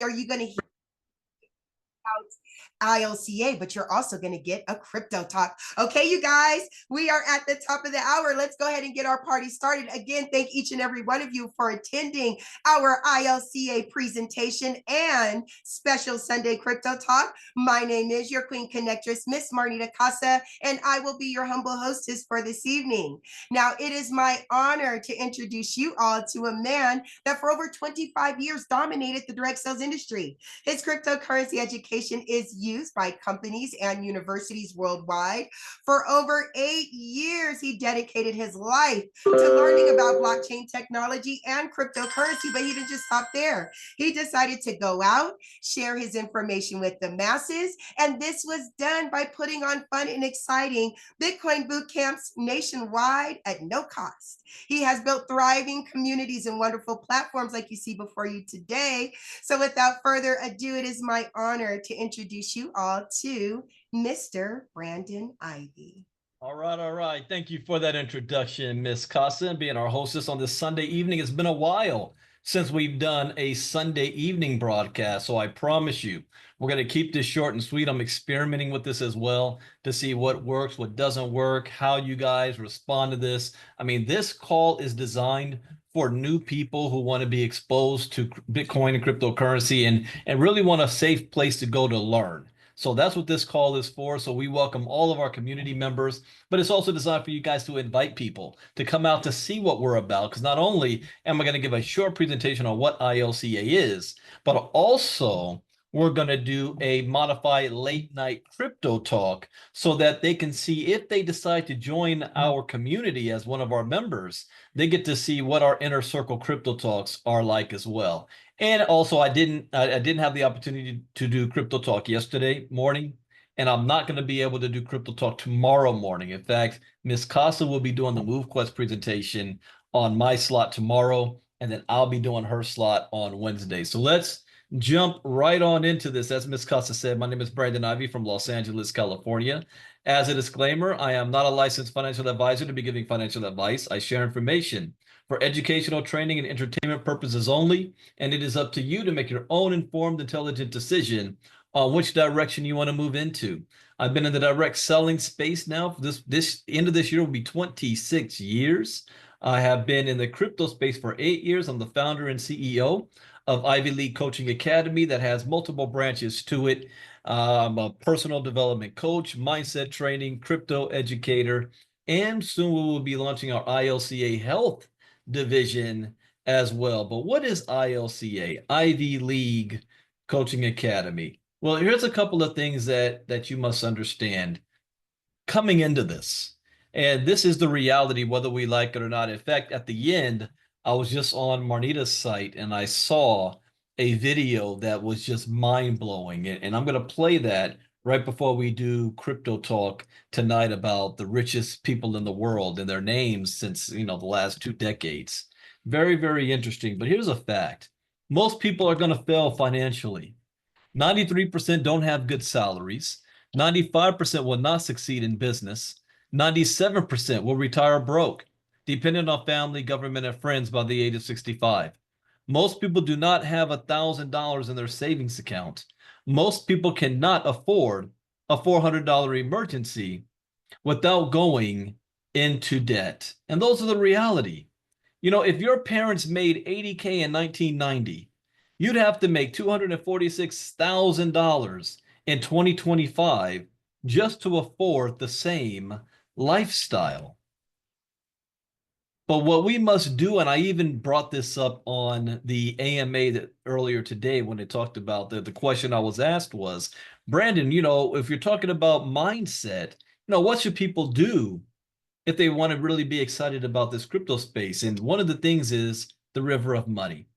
are you going to hear about ILCA, but you're also going to get a crypto talk. Okay, you guys, we are at the top of the hour. Let's go ahead and get our party started. Again, thank each and every one of you for attending our ILCA presentation and special Sunday crypto talk. My name is your Queen Connectress, Miss Marnita Casa, and I will be your humble hostess for this evening. Now, it is my honor to introduce you all to a man that for over 25 years dominated the direct sales industry. His cryptocurrency education is used by companies and universities worldwide. For over 8 years, he dedicated his life to learning about blockchain technology and cryptocurrency, but he didn't just stop there. He decided to go out, share his information with the masses, and this was done by putting on fun and exciting Bitcoin boot camps nationwide at no cost. He has built thriving communities and wonderful platforms like you see before you today. So without further ado, it is my honor to introduce you all to Mr. Brandon Ivey. All right, all right. Thank you for that introduction, Miss Casa, and being our hostess on this Sunday evening. It's been a while since we've done a Sunday evening broadcast, so I promise you, we're going to keep this short and sweet. I'm experimenting with this as well to see what works, what doesn't work, how you guys respond to this. I mean, this call is designed for new people who want to be exposed to Bitcoin and cryptocurrency and really want a safe place to go to learn. So that's what this call is for. So we welcome all of our community members, but it's also designed for you guys to invite people to come out to see what we're about. Because not only am I going to give a short presentation on what ILCA is, but also we're going to do a modified late night crypto talk so that they can see if they decide to join our community as one of our members, they get to see what our inner circle crypto talks are like as well. And also I didn't have the opportunity to do crypto talk yesterday morning, and I'm not going to be able to do crypto talk tomorrow morning. In fact, Ms. Casa will be doing the MoveQuest presentation on my slot tomorrow, and then I'll be doing her slot on Wednesday. So let's jump right on into this. As Ms. Casa said, my name is Brandon Ivey from Los Angeles, California. As a disclaimer, I am not a licensed financial advisor to be giving financial advice. I share information for educational, training, and entertainment purposes only, and it is up to you to make your own informed, intelligent decision on which direction you want to move into. I've been in the direct selling space now for this end of this year will be 26 years. I have been in the crypto space for 8 years. I'm the founder and CEO of Ivy League Coaching Academy that has multiple branches to it. I'm a personal development coach, mindset training, crypto educator, and soon we will be launching our ILCA Health division as well. But what is ILCA, Ivy League Coaching Academy? Well, here's a couple of things that you must understand coming into this. And this is the reality, whether we like it or not. In fact, at the end, I was just on Marnita's site and I saw a video that was just mind-blowing. And I'm going to play that right before we do crypto talk tonight about the richest people in the world and their names since, the last 2 decades. Very, very interesting. But here's a fact. Most people are going to fail financially. 93% don't have good salaries. 95% will not succeed in business. 97% will retire broke, dependent on family, government, and friends by the age of 65. Most people do not have $1,000 in their savings account. Most people cannot afford a $400 emergency without going into debt. And those are the reality. If your parents made $80K in 1990, you'd have to make $246,000 in 2025 just to afford the same lifestyle. But what we must do, and I even brought this up on the AMA earlier today when it talked about the question I was asked was, Brandon, if you're talking about mindset, what should people do if they want to really be excited about this crypto space? And one of the things is the river of money.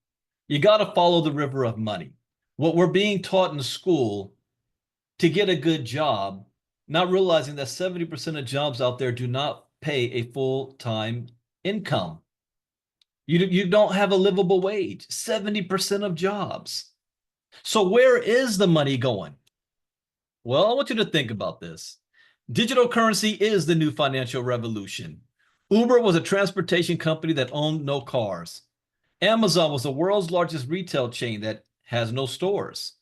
You got to follow the river of money. What we're being taught in school to get a good job, not realizing that 70% of jobs out there do not pay a full-time income. You don't have a livable wage, 70% of jobs. So where is the money going? Well, I want you to think about this. Digital currency is the new financial revolution. Uber was a transportation company that owned no cars. Amazon was the world's largest retail chain that has no stores.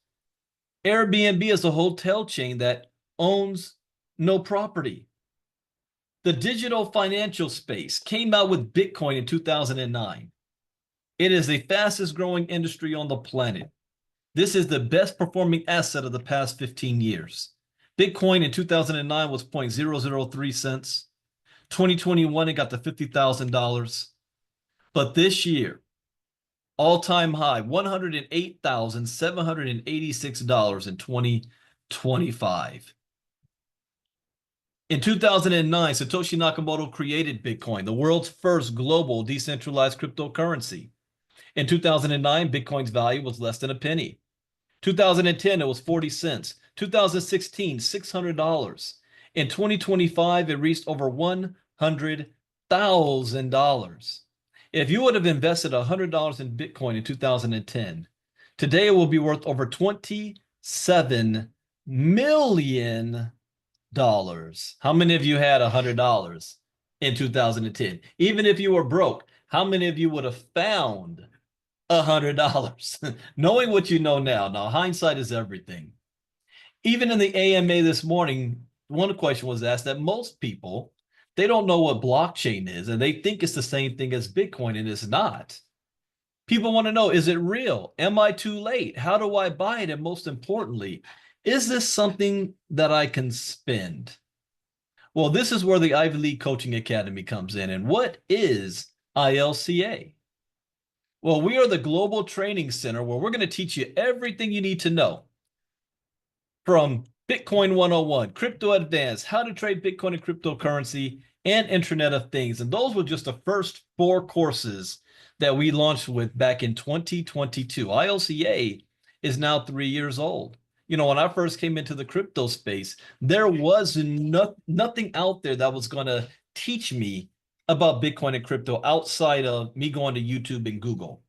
Airbnb is a hotel chain that owns no property. The digital financial space came out with Bitcoin in 2009. It is the fastest growing industry on the planet. This is the best performing asset of the past 15 years. Bitcoin in 2009 was 0.003 cents. 2021, it got to $50,000. But this year, all-time high, $108,786 in 2025. In 2009, Satoshi Nakamoto created Bitcoin, the world's first global decentralized cryptocurrency. In 2009, Bitcoin's value was less than a penny. 2010, it was 40 cents. 2016, $600. In 2025, it reached over $100,000. If you would have invested $100 in Bitcoin in 2010, today it will be worth over $27 million. How many of you had $100 in 2010? Even if you were broke, how many of you would have found $100? Knowing what you know now. Now, hindsight is everything. Even in the AMA this morning, one question was asked that most people, they don't know what blockchain is, and they think it's the same thing as Bitcoin, and it's not. People want to know, is it real? Am I too late? How do I buy it? And most importantly, is this something that I can spend? Well, this is where the Ivy League Coaching Academy comes in. And what is ILCA? Well, we are the global training center where we're going to teach you everything you need to know. From Bitcoin 101, Crypto Advanced, how to trade Bitcoin and cryptocurrency, and Internet of Things. And those were just the first 4 courses that we launched with back in 2022. ILCA is now 3 years old. You know, when I first came into the crypto space, there was nothing out there that was going to teach me about Bitcoin and crypto outside of me going to YouTube and Google.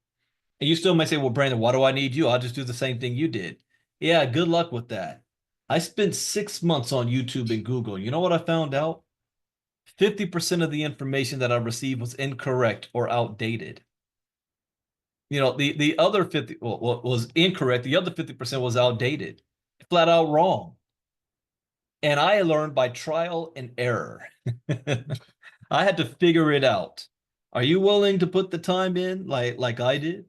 And you still might say, well, Brandon, why do I need you? I'll just do the same thing you did. Yeah, good luck with that. I spent 6 months on YouTube and Google. You know what I found out? 50% of the information that I received was incorrect or outdated. You know, the other 50 was incorrect. The other 50% was outdated, flat out wrong. And I learned by trial and error. I had to figure it out. Are you willing to put the time in like I did?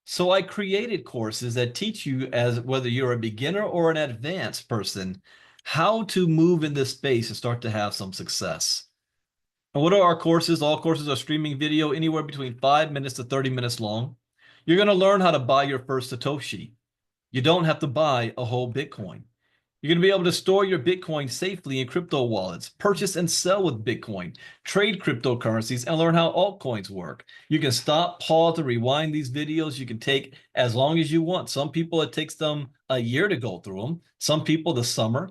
So I created courses that teach you, as whether you're a beginner or an advanced person, how to move in this space and start to have some success. And what are our courses? All courses are streaming video anywhere between 5 minutes to 30 minutes long. You're going to learn how to buy your first Satoshi. You don't have to buy a whole Bitcoin. You're going to be able to store your Bitcoin safely in crypto wallets, purchase and sell with Bitcoin, trade cryptocurrencies, and learn how altcoins work. You can stop, pause, and rewind these videos. You can take as long as you want. Some people, it takes them a year to go through them. Some people, the summer.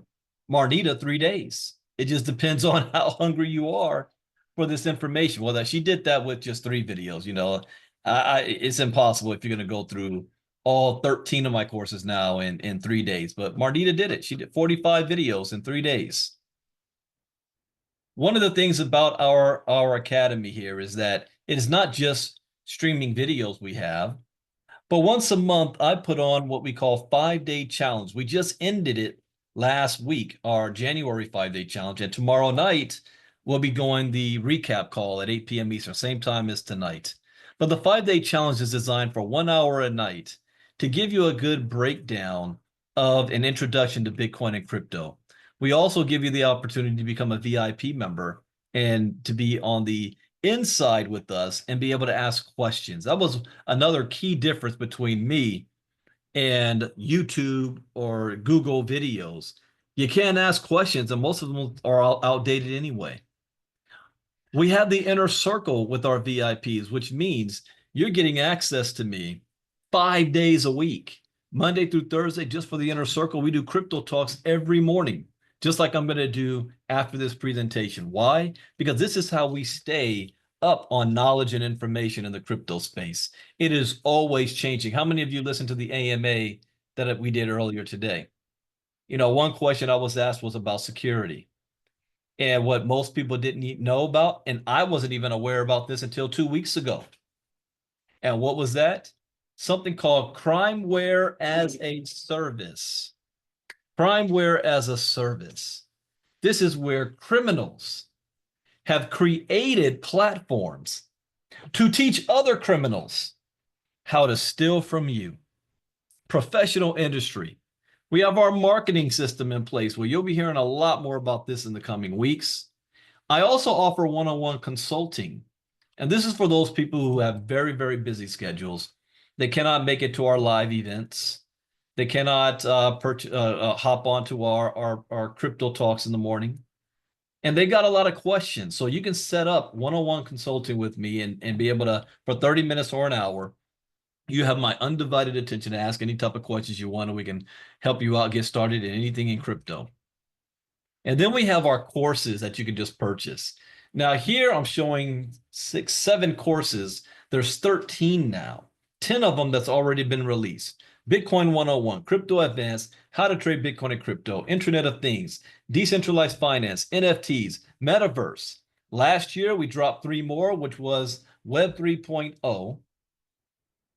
Marnita, 3 days. It just depends on how hungry you are for this information. Well, that she did that with just 3 videos. You know, it's impossible if you're going to go through all 13 of my courses now in 3 days. But Marnita did it. She did 45 videos in 3 days. One of the things about our academy here is that it is not just streaming videos we have, but once a month, I put on what we call 5-day challenge. We just ended it last week, our January 5-day challenge. And tomorrow night, we'll be going the recap call at 8 p.m. Eastern, same time as tonight. But the 5-day challenge is designed for 1 hour a night to give you a good breakdown of an introduction to Bitcoin and crypto. We also give you the opportunity to become a VIP member and to be on the inside with us and be able to ask questions. That was another key difference between me and YouTube or Google videos. You can't ask questions, and most of them are outdated anyway. We have the inner circle with our VIPs, which means you're getting access to me 5 days a week, Monday through Thursday, just for the inner circle. We do crypto talks every morning, just like I'm going to do after this presentation. Why? Because this is how we stay up on knowledge and information in the crypto space. It is always changing. How many of you listened to the AMA that we did earlier today? You know, one question I was asked was about security. And what most people didn't know about, and I wasn't even aware about this until 2 weeks ago. And what was that? something called crimeware as a service. Crimeware as a service. This is where criminals have created platforms to teach other criminals how to steal from you. Professional industry. We have our marketing system in place where you'll be hearing a lot more about this in the coming weeks. I also offer one-on-one consulting. And this is for those people who have very, very busy schedules. They cannot make it to our live events. They cannot hop onto our crypto talks in the morning. And they got a lot of questions. So you can set up one-on-one consulting with me and be able to, for 30 minutes or an hour, you have my undivided attention to ask any type of questions you want, and we can help you out, get started in anything in crypto. And then we have our courses that you can just purchase. Now here I'm showing 6, 7 courses. There's 13 now, 10 of them that's already been released. Bitcoin 101, Crypto Advanced, How to Trade Bitcoin and Crypto, Internet of Things, Decentralized Finance, NFTs, Metaverse. Last year we dropped 3 more, which was Web 3.0,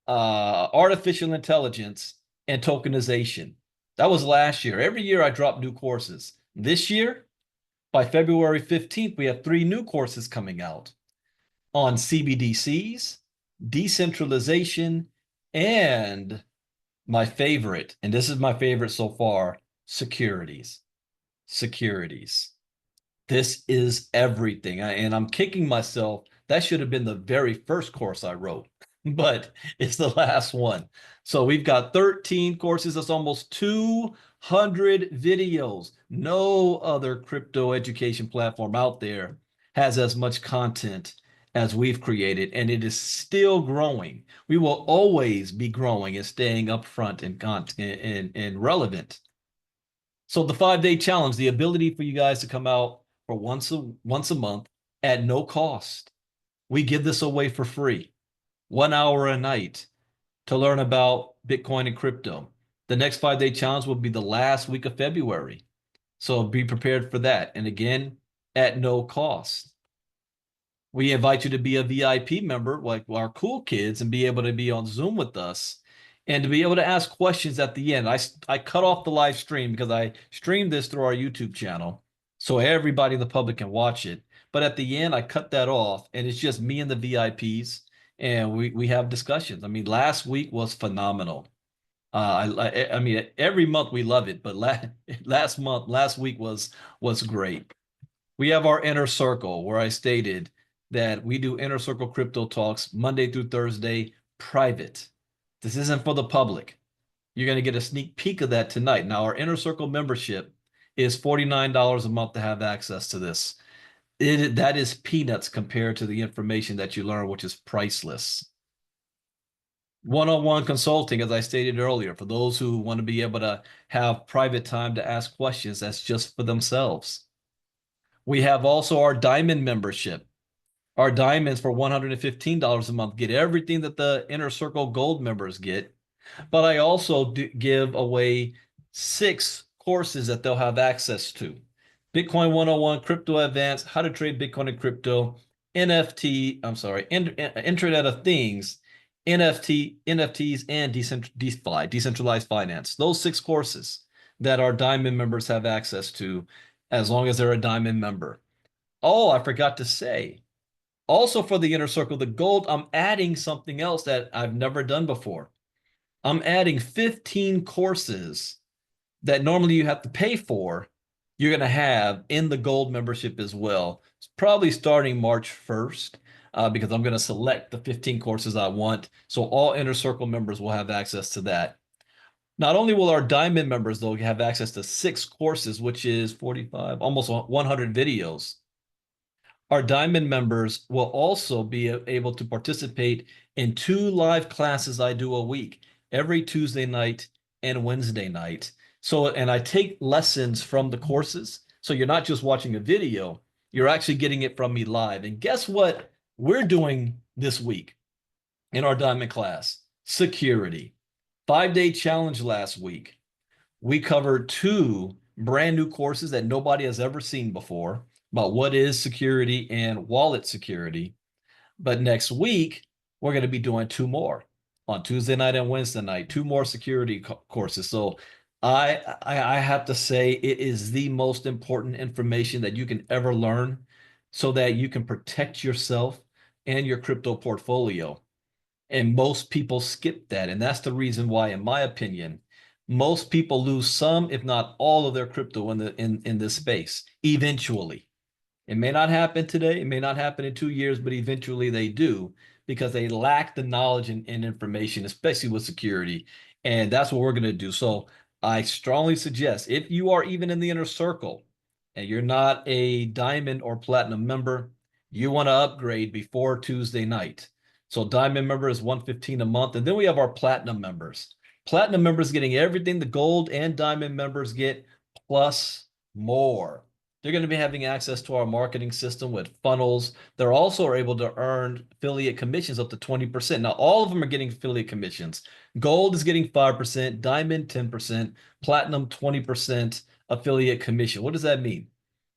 artificial intelligence, and tokenization. That was last year. Every year I drop new courses. This year, by February 15th, we have 3 new courses coming out on CBDCs, decentralization, and my favorite, and this is my favorite so far, securities. Securities. This is everything. And I'm kicking myself. That should have been the very first course I wrote, but it's the last one. So we've got 13 courses. That's almost 200 videos. No other crypto education platform out there has as much content as we've created, and it is still growing. We will always be growing and staying up front and relevant. So the 5-day challenge, the ability for you guys to come out for once a month at no cost. We give this away for free, 1 hour a night to learn about Bitcoin and crypto. The next 5-day challenge will be the last week of February. So be prepared for that. And again, at no cost. We invite you to be a VIP member like our cool kids and be able to be on Zoom with us and to be able to ask questions at the end. I cut off the live stream because I streamed this through our YouTube channel so everybody in the public can watch it. But at the end, I cut that off and it's just me and the VIPs and we have discussions. I mean, last week was phenomenal. I mean, every month we love it, but last week was great. We have our inner circle where I stated that we do inner circle crypto talks Monday through Thursday, private. This isn't for the public. You're going to get a sneak peek of that tonight. Now, our inner circle membership is $49 a month to have access to this. That is peanuts compared to the information that you learn, which is priceless. One-on-one consulting, as I stated earlier, for those who want to be able to have private time to ask questions, that's just for themselves. We have also our diamond membership. Our diamonds for $115 a month get everything that the Inner Circle Gold members get. But I also give away 6 courses that they'll have access to. Bitcoin 101, Crypto Advanced, How to Trade Bitcoin and Crypto, Internet of Things, NFTs, and DeFi, Decentralized Finance. Those 6 courses that our diamond members have access to as long as they're a diamond member. Oh, I forgot to say, also for the Inner Circle, the Gold, I'm adding something else that I've never done before. I'm adding 15 courses that normally you have to pay for. You're going to have in the Gold membership as well. It's probably starting March 1st because I'm going to select the 15 courses I want. So all Inner Circle members will have access to that. Not only will our Diamond members, though, have access to 6 courses, which is 45, almost 100 videos. Our Diamond members will also be able to participate in 2 live classes I do a week, every Tuesday night and Wednesday night. So, and I take lessons from the courses. So you're not just watching a video, you're actually getting it from me live. And guess what we're doing this week in our Diamond class? Security. 5-day challenge last week. We covered 2 brand new courses that nobody has ever seen before about what is security and wallet security. But next week, we're going to be doing 2 more. on Tuesday night and Wednesday night, 2 more security courses. So I have to say it is the most important information that you can ever learn so that you can protect yourself and your crypto portfolio. And most people skip that. And that's the reason why, in my opinion, most people lose some, if not all, of their crypto in this space eventually. It may not happen today, it may not happen in 2 years, but eventually they do because they lack the knowledge and information, especially with security. And that's what we're going to do. So I strongly suggest if you are even in the inner circle and you're not a diamond or platinum member, you want to upgrade before Tuesday night. So diamond member is $115 a month. And then we have our platinum members. Platinum members getting everything the gold and diamond members get plus more. They're going to be having access to our marketing system with funnels. They're also able to earn affiliate commissions up to 20%. Now, all of them are getting affiliate commissions. Gold is getting 5%, diamond 10%, platinum 20% affiliate commission. What does that mean?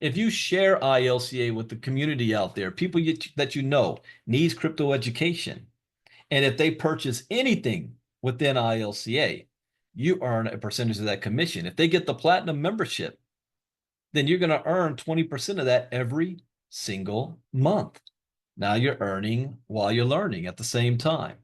If you share ILCA with the community out there, people that you know needs crypto education, and if they purchase anything within ILCA, you earn a percentage of that commission. If they get the platinum membership, then you're going to earn 20% of that every single month. Now you're earning while you're learning at the same time.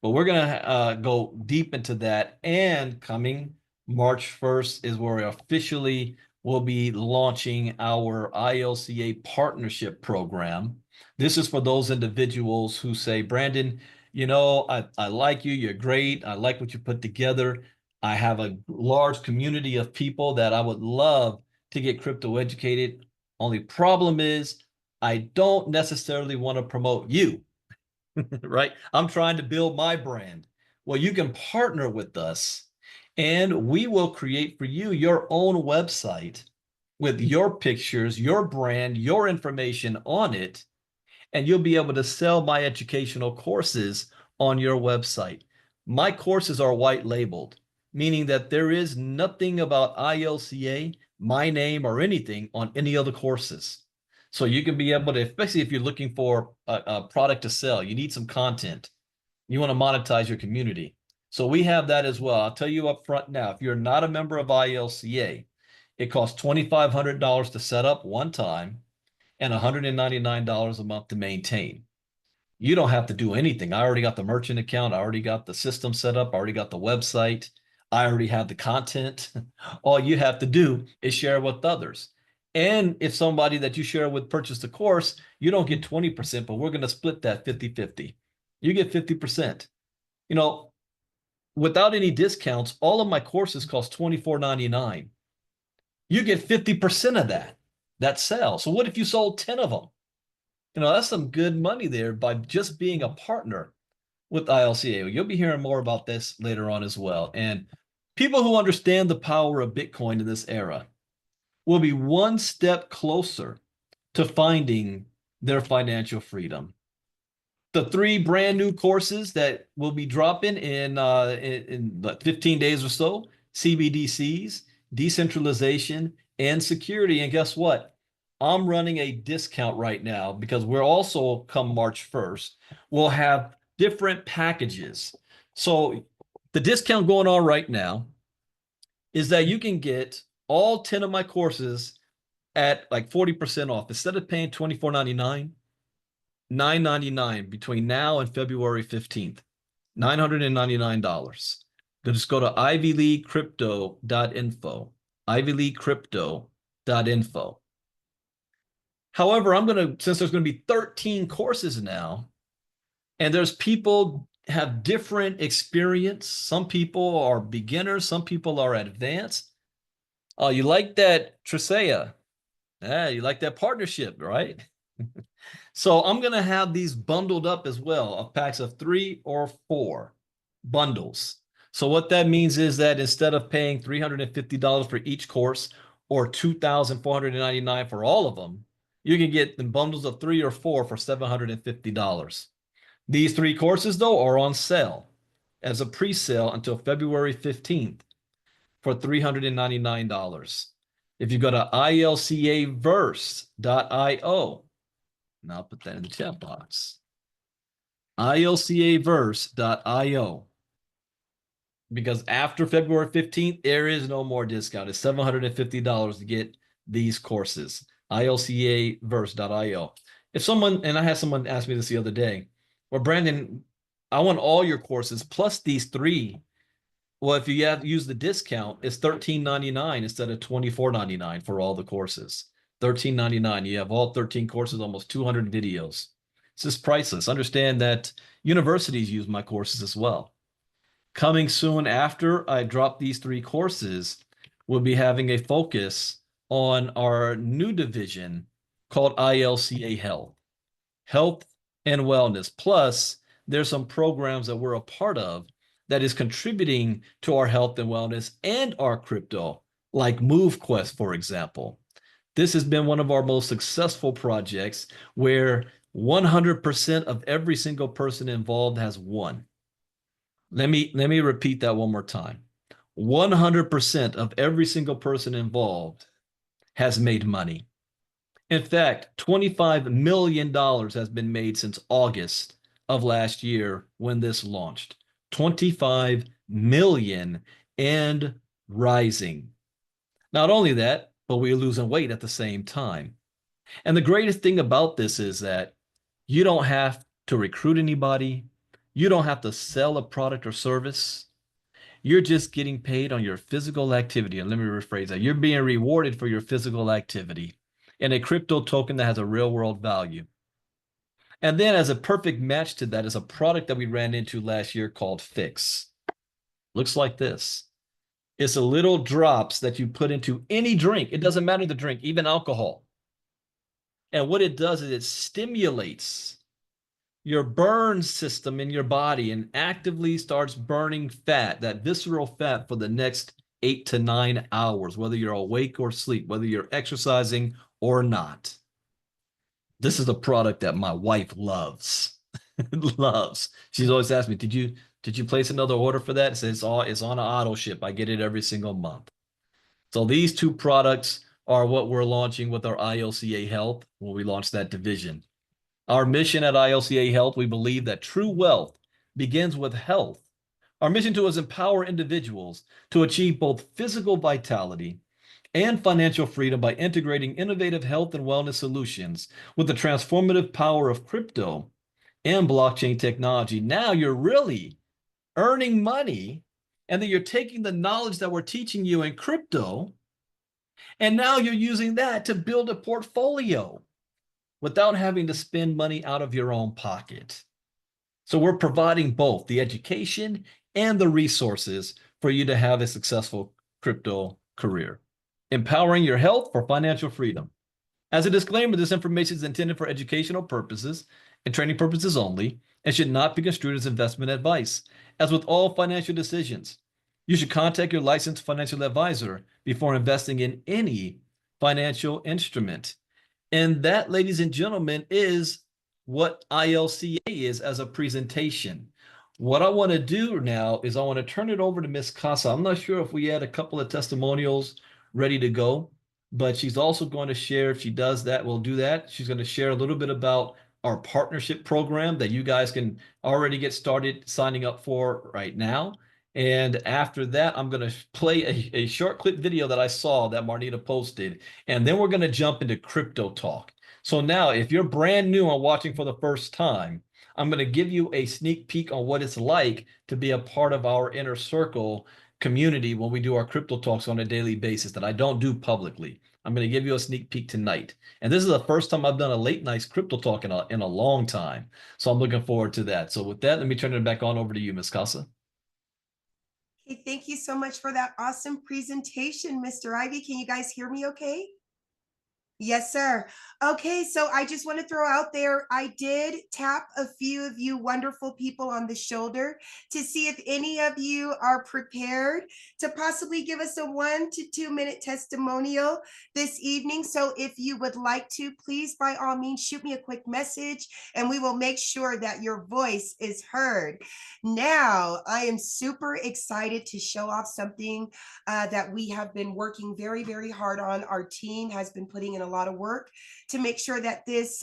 But we're going to go deep into that. And coming March 1st is where we officially will be launching our ILCA partnership program. This is for those individuals who say, Brandon, I like you. You're great. I like what you put together. I have a large community of people that I would love to get crypto educated. Only problem is I don't necessarily want to promote you, right? I'm trying to build my brand. Well, you can partner with us and we will create for you your own website with your pictures, your brand, your information on it, and you'll be able to sell my educational courses on your website. My courses are white labeled, meaning that there is nothing about ILCA, my name, or anything on any other courses. So you can be able to, especially if you're looking for a product to sell, you need some content, you want to monetize your community. So we have that as well. I'll tell you up front now, if you're not a member of ILCA, it costs $2,500 to set up one time and $199 a month to maintain. You don't have to do anything. I already got the merchant account. I already got the system set up. I already got the website. I already have the content. All you have to do is share with others. And if somebody that you share with purchased the course, you don't get 20%, but we're going to split that 50-50. You get 50%. Without any discounts, all of my courses cost $24.99. You get 50% of that sell. So what if you sold 10 of them? That's some good money there by just being a partner with ILCA. You'll be hearing more about this later on as well. And people who understand the power of Bitcoin in this era will be one step closer to finding their financial freedom. The 3 brand new courses that will be dropping in 15 days or so, CBDCs, decentralization, and security. And guess what? I'm running a discount right now because we're also, come March 1st, we'll have different packages. So the discount going on right now is that you can get all 10 of my courses at like 40% off. Instead of paying $24.99, $9.99 between now and February 15th, $999. Just go to ivyleaguecrypto.info, ivyleaguecrypto.info. However, since there's going to be 13 courses now, and there's people have different experience. Some people are beginners, some people are advanced. Oh, you like that, Trisea? Yeah, you like that partnership, right? So I'm going to have these bundled up as well, of packs of 3 or 4 bundles. So what that means is that instead of paying $350 for each course or $2,499 for all of them, you can get the bundles of 3 or 4 for $750. These 3 courses, though, are on sale as a pre-sale until February 15th for $399. If you go to ilcaverse.io, and I'll put that in the chat box, ilcaverse.io, because after February 15th, there is no more discount. It's $750 to get these courses. ILCAverse.io. If someone, and I had someone ask me this the other day, well, Brandon, I want all your courses plus these three. Well, if you have use the discount, it's $13.99 instead of $24.99 for all the courses. $13.99. You have all 13 courses, almost 200 videos. It's just priceless. Understand that universities use my courses as well. Coming soon after I drop these three courses, we'll be having a focus on our new division called ILCA Health. Health and wellness. Plus, there's some programs that we're a part of that is contributing to our health and wellness and our crypto, like MoveQuest, for example. This has been one of our most successful projects where 100% of every single person involved has won. Let me repeat that one more time. 100% of every single person involved has made money. In fact, $25 million has been made since August of last year when this launched. 25 million and rising. Not only that, but we're losing weight at the same time. And the greatest thing about this is that you don't have to recruit anybody. You don't have to sell a product or service. You're just getting paid on your physical activity. And let me rephrase that. You're being rewarded for your physical activity in a crypto token that has a real world value. And then as a perfect match to that is a product that we ran into last year called Fix. Looks like this. It's a little drops that you put into any drink. It doesn't matter the drink, even alcohol. And what it does is it stimulates your burn system in your body and actively starts burning fat, that visceral fat, for the next 8 to 9 hours, whether you're awake or asleep, whether you're exercising or not. This is a product that my wife loves. Loves. She's always asked me, did you place another order for that? It says it's on an auto ship. I get it every single month. So these two products are what we're launching with our ILCA Health when we launch that division. Our mission at ILCA Health, we believe that true wealth begins with health. Our mission to is empower individuals to achieve both physical vitality and financial freedom by integrating innovative health and wellness solutions with the transformative power of crypto and blockchain technology. Now you're really earning money, and then you're taking the knowledge that we're teaching you in crypto, and now you're using that to build a portfolio without having to spend money out of your own pocket. So we're providing both the education and the resources for you to have a successful crypto career, empowering your health for financial freedom. As a disclaimer, this information is intended for educational purposes and training purposes only and should not be construed as investment advice. As with all financial decisions, you should contact your licensed financial advisor before investing in any financial instrument. And that, ladies and gentlemen, is what ILCA is as a presentation. What I want to do now is I want to turn it over to Miss Casa. I'm not sure if we had a couple of testimonials ready to go, but she's also going to share, if she does that, we'll do that. She's going to share a little bit about our partnership program that you guys can already get started signing up for right now. And after that, I'm going to play a short clip video that I saw that Marnita posted. And then we're going to jump into crypto talk. So now, if you're brand new and watching for the first time, I'm going to give you a sneak peek on what it's like to be a part of our inner circle community when we do our crypto talks on a daily basis that I don't do publicly. I'm going to give you a sneak peek tonight. And this is the first time I've done a late night crypto talk in a long time. So I'm looking forward to that. So with that, let me turn it back on over to you, Ms. Casa. Hey, thank you so much for that awesome presentation, Mr. Ivy. Can you guys hear me okay? Yes, sir. Okay, so I just want to throw out there, I did tap a few of you wonderful people on the shoulder to see if any of you are prepared to possibly give us a 1 to 2 minute testimonial this evening. So if you would like to, please, by all means, shoot me a quick message and we will make sure that your voice is heard. Now, I am super excited to show off something that we have been working very, very hard on. Our team has been putting in a lot of work to make sure that this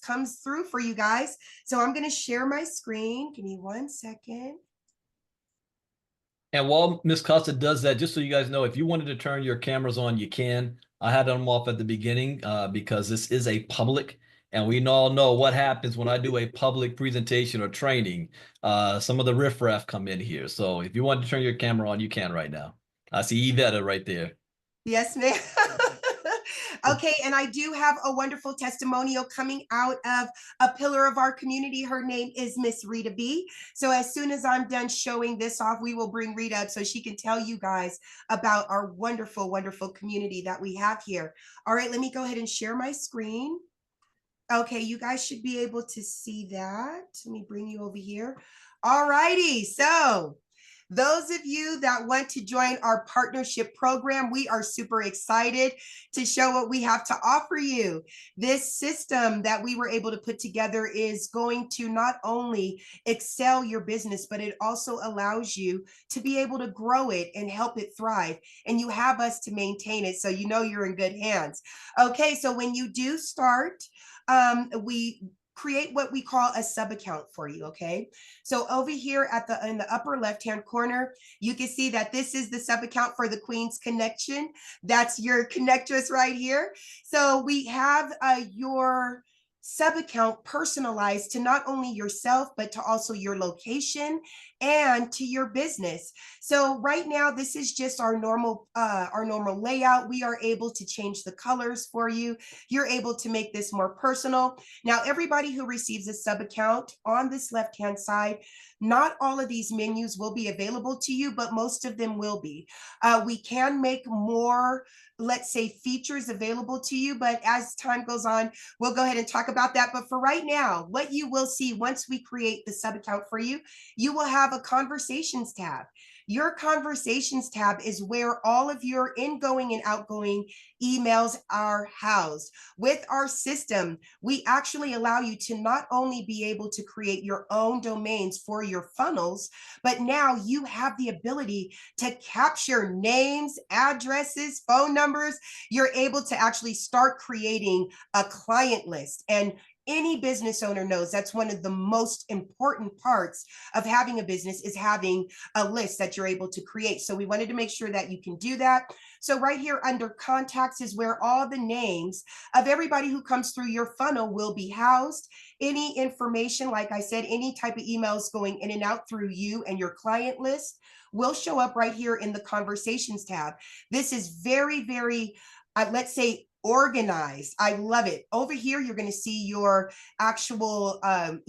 comes through for you guys. So I'm going to share my screen. Give me 1 second. And while Miss Costa does that, just so you guys know, if you wanted to turn your cameras on, you can. I had them off at the beginning because this is a public, and we all know what happens when I do a public presentation or training. Some of the riffraff come in here. So if you want to turn your camera on, you can right now. I see Yvette right there. Yes, ma'am. Okay, and I do have a wonderful testimonial coming out of a pillar of our community. Her name is Miss Rita B. So as soon as I'm done showing this off, we will bring Rita up so she can tell you guys about our wonderful, wonderful community that we have here. All right, let me go ahead and share my screen. Okay, you guys should be able to see that. Let me bring you over here. All righty, so those of you that want to join our partnership program, we are super excited to show what we have to offer you. This system that we were able to put together is going to not only excel your business, but it also allows you to be able to grow it and help it thrive. And you have us to maintain it, so you know you're in good hands. Okay, so when you do start, we create what we call a sub account for you. Okay, so over here at the in the upper left hand corner, you can see that this is the sub account for the Queen's Connection. That's your connectress right here. So we have your sub account personalized to not only yourself but to also your location and to your business. So right now this is just our normal layout. We are able to change the colors for you. You're able to make this more personal. Now everybody who receives a sub account on this left hand side, not all of these menus will be available to you, but most of them will be. We can make more, let's say, features available to you, but as time goes on, we'll go ahead and talk about that. But for right now, what you will see once we create the sub account for you, you will have a conversations tab. Your conversations tab is where all of your ingoing and outgoing emails are housed. With our system, we actually allow you to not only be able to create your own domains for your funnels, but now you have the ability to capture names, addresses, phone numbers. You're able to actually start creating a client list. And any business owner knows that's one of the most important parts of having a business is having a list that you're able to create. So we wanted to make sure that you can do that. So right here under contacts is where all the names of everybody who comes through your funnel will be housed. Any information, like I said, any type of emails going in and out through you and your client list will show up right here in the conversations tab. This is very, very, let's say, organized. I love it. Over here, you're going to see your actual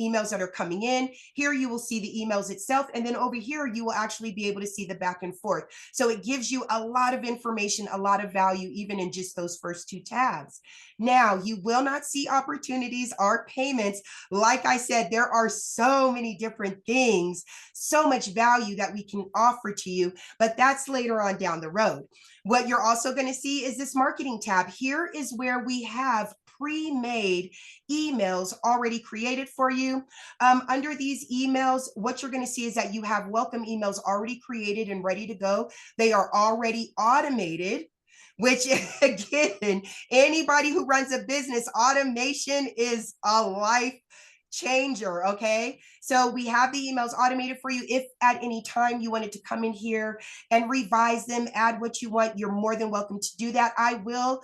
emails that are coming in. Here, you will see the emails itself. And then over here, you will actually be able to see the back and forth. So it gives you a lot of information, a lot of value, even in just those first two tabs. Now, you will not see opportunities or payments. Like I said, there are so many different things, so much value that we can offer to you, but that's later on down the road. What you're also going to see is this marketing tab. Here is where we have pre-made emails already created for you. Under these emails, what you're going to see is that you have welcome emails already created and ready to go. They are already automated, which again, anybody who runs a business, automation is a life changer. Okay, so we have the emails automated for you. If at any time you wanted to come in here and revise them, add what you want, you're more than welcome to do that. I will,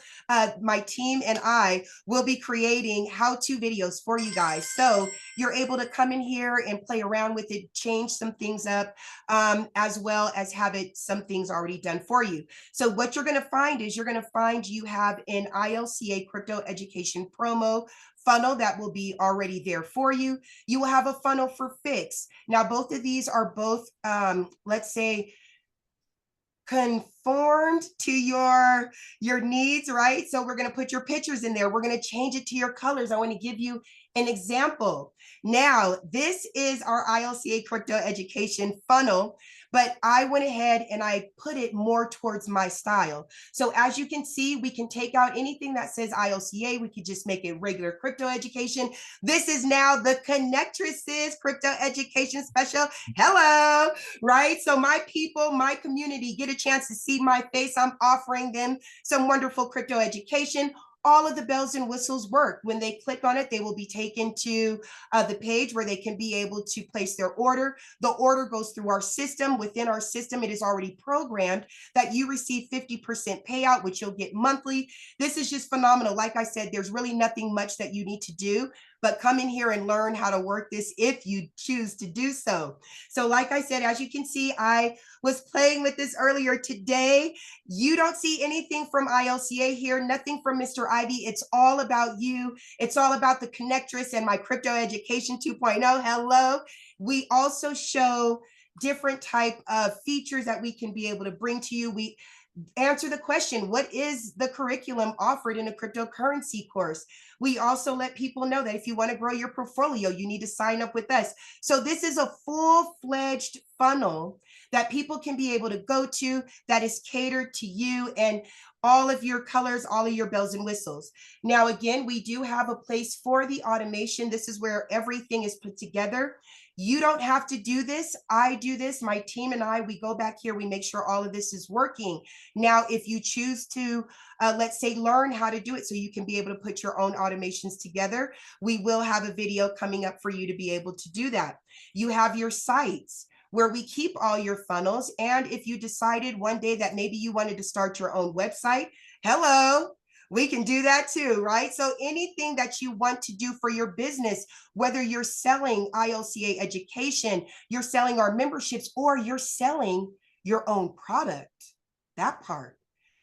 my team and I will be creating how-to videos for you guys, so you're able to come in here and play around with it, change some things up, as well as have it some things already done for you. So what you're going to find is you have an ILCA crypto education promo funnel that will be already there for you. You will have a funnel for Fix. Now, both of these are both, let's say, conformed to your needs, right? So we're going to put your pictures in there. We're going to change it to your colors. I want to give you an example. Now, this is our ILCA crypto education funnel, but I went ahead and I put it more towards my style. So as you can see, we can take out anything that says ILCA. We could just make it regular crypto education. This is now the Connectresses Crypto Education Special. Hello, right? So my people, my community get a chance to see my face. I'm offering them some wonderful crypto education. all of the bells and whistles work. When they click on it, they will be taken to the page where they can be able to place their order. The order goes through our system. Within our system, it is already programmed that you receive 50% payout, which you'll get monthly. This is just phenomenal. Like I said, there's really nothing much that you need to do, but come in here and learn how to work this if you choose to do so. So like I said, as you can see, I was playing with this earlier today. You don't see anything from ILCA here, nothing from Mr. Ivey. It's all about you. It's all about the Connectress and my Crypto Education 2.0. Hello. We also show different type of features that we can be able to bring to you. We answer the question, what is the curriculum offered in a cryptocurrency course? We also let people know that if you want to grow your portfolio, you need to sign up with us. So this is a full-fledged funnel that people can be able to go to that is catered to you and all of your colors, all of your bells and whistles. Now, again, we do have a place for the automation. This is where everything is put together. You don't have to do this. I do this. My team and I, we go back here, we make sure all of this is working. Now, if you choose to, let's say, learn how to do it so you can be able to put your own automations together, we will have a video coming up for you to be able to do that. You have your sites where we keep all your funnels. And if you decided one day that maybe you wanted to start your own website, hello, we can do that too, right? So anything that you want to do for your business, whether you're selling ILCA education, you're selling our memberships, or you're selling your own product, that part,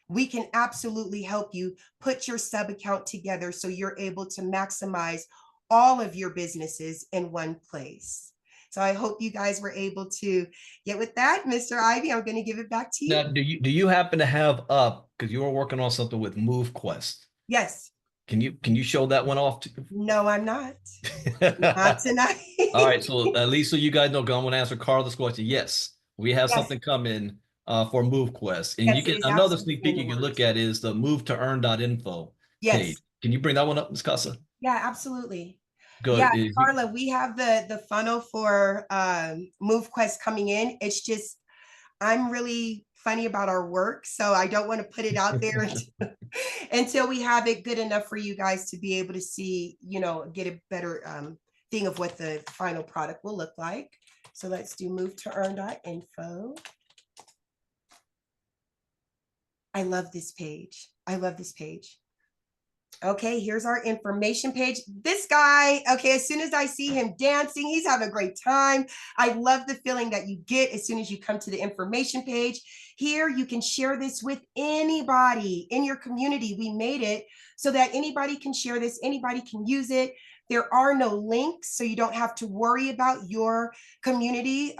we can absolutely help you put your sub account together so you're able to maximize all of your businesses in one place. So I hope you guys were able to get with that. Mr. Ivey, I'm going to give it back to you. Now, do you happen to have up, because you were working on something with MoveQuest? Yes. Can you show that one off too? No, I'm not. Not tonight. All right, so at least so you guys know, I'm going to answer Carla's question. Yes, we have Yes. something coming for MoveQuest, and Yes, you can it is another sneak absolutely in peek the you can look works. at is the move to earn.info page. Yes. Can you bring that one up, Ms. Casa? Yeah, absolutely. Yeah, Good. If you, Carla, we have the funnel for MoveQuest coming in. It's just I'm really funny about our work, so I don't want to put it out there until we have it good enough for you guys to be able to see, get a better thing of what the final product will look like. So let's do move to earn.info. I love this page. I love this page. Okay, here's our information page. This guy, okay, as soon as I see him dancing, he's having a great time. I love the feeling that you get as soon as you come to the information page. Here, you can share this with anybody in your community. We made it so that anybody can share this, anybody can use it. There are no links, so you don't have to worry about your community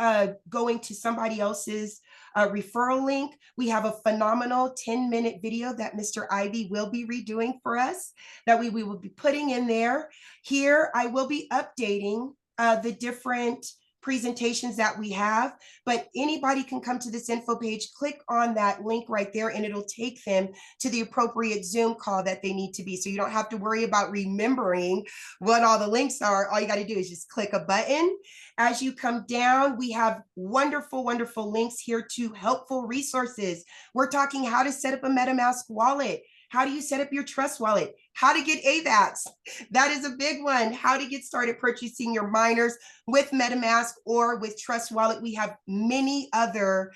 going to somebody else's referral link. We have a phenomenal 10-minute video that Mr. Ivey will be redoing for us that we will be putting in there. Here, I will be updating the different presentations that we have, but anybody can come to this info page, click on that link right there, and it'll take them to the appropriate Zoom call that they need to be. So you don't have to worry about remembering what all the links are. All you got to do is just click a button. As you come down, we have wonderful, wonderful links here to helpful resources. We're talking how to set up a MetaMask wallet. How do you set up your Trust wallet? How to get AVAX. That is a big one. How to get started purchasing your miners with MetaMask or with Trust Wallet. We have many other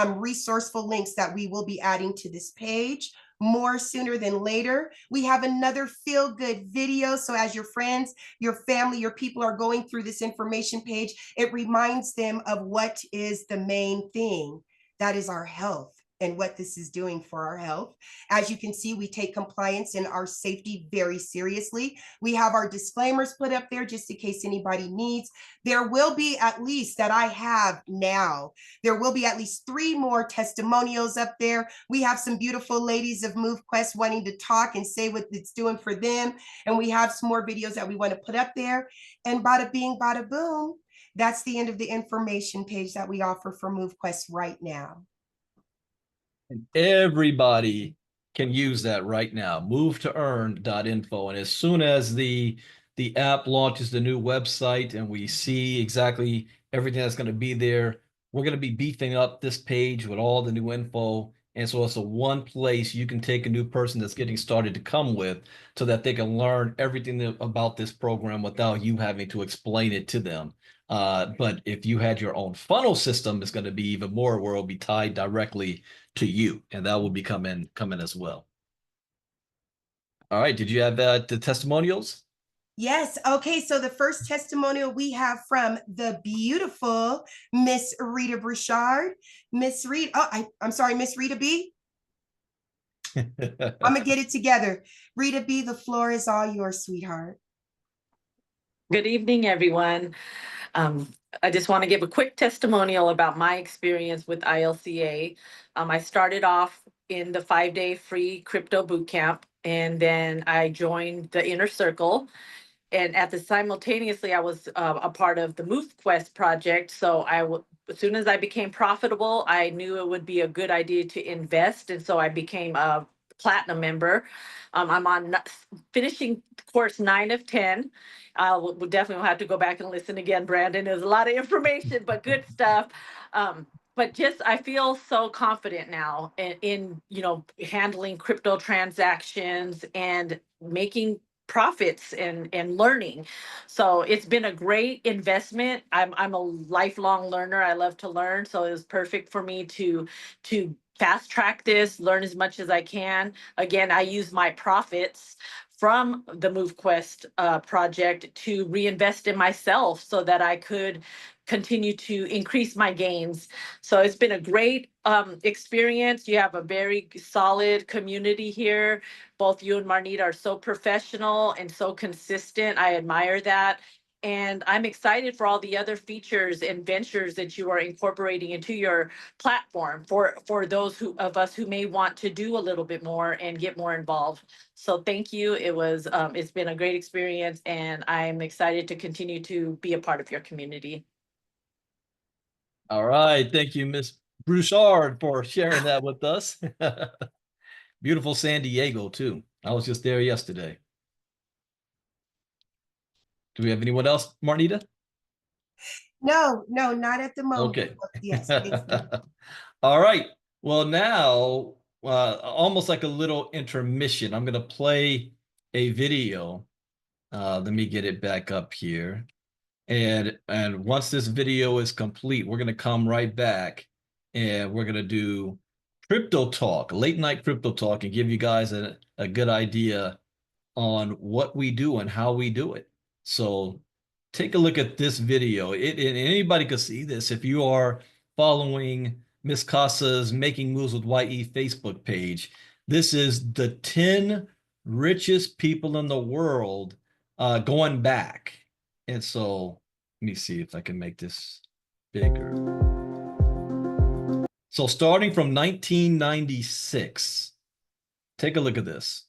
resourceful links that we will be adding to this page more sooner than later. We have another feel-good video. So as your friends, your family, your people are going through this information page, it reminds them of what is the main thing. That is our health and what this is doing for our health. As you can see, we take compliance and our safety very seriously. We have our disclaimers put up there just in case anybody needs. There will be at least that I have now, there will be at least 3 more testimonials up there. We have some beautiful ladies of MoveQuest wanting to talk and say what it's doing for them. And we have some more videos that we want to put up there. And bada bing, bada boom, that's the end of the information page that we offer for MoveQuest right now. and everybody can use that right now. Move to earn.info. And as soon as the app launches the new website and we see exactly everything that's going to be there, we're going to be beefing up this page with all the new info. And so it's a one place you can take a new person that's getting started to come with so that they can learn everything about this program without you having to explain it to them. But if you had your own funnel system, it's going to be even more where it'll be tied directly to you, and that will be coming as well. All right. Did you have the testimonials? Yes. Okay. So the first testimonial we have from the beautiful Miss Rita Bouchard. Miss Rita, I'm sorry, Miss Rita B. I'm gonna get it together. Rita B, the floor is all yours, sweetheart. Good evening, everyone. I just want to give a quick testimonial about my experience with ILCA. I started off in the 5-day free crypto bootcamp, and then I joined the inner circle. And at the simultaneously, I was a part of the MoveQuest project. So as soon as I became profitable, I knew it would be a good idea to invest, and so I became a platinum member. I'm on finishing course 9 of 10. We'll definitely have to go back and listen again, Brandon. There's a lot of information, but good stuff. But just I feel so confident now in handling crypto transactions and making profits and learning. So it's been a great investment. I'm a lifelong learner. I love to learn. So it was perfect for me to fast track this, learn as much as I can. Again, I use my profits from the MoveQuest project to reinvest in myself so that I could continue to increase my gains. So it's been a great experience. You have a very solid community here. Both you and Marnita are so professional and so consistent. I admire that. And I'm excited for all the other features and ventures that you are incorporating into your platform for those of us who may want to do a little bit more and get more involved. So thank you. It's been a great experience, and I'm excited to continue to be a part of your community. All right. Thank you, Miss Broussard, for sharing that with us. Beautiful San Diego, too. I was just there yesterday. Do we have anyone else, Marnita? No, not at the moment. Okay. Yes. All right. Well, now, almost like a little intermission, I'm going to play a video. Let me get it back up here. And once this video is complete, we're going to come right back and we're going to do crypto talk, late night crypto talk, and give you guys a good idea on what we do and how we do it. So take a look at this video. And anybody could see this if you are following Miss Casa's Making Moves with YE Facebook page. This is the 10 richest people in the world going back. And so let me see if I can make this bigger. So starting from 1996, take a look at this.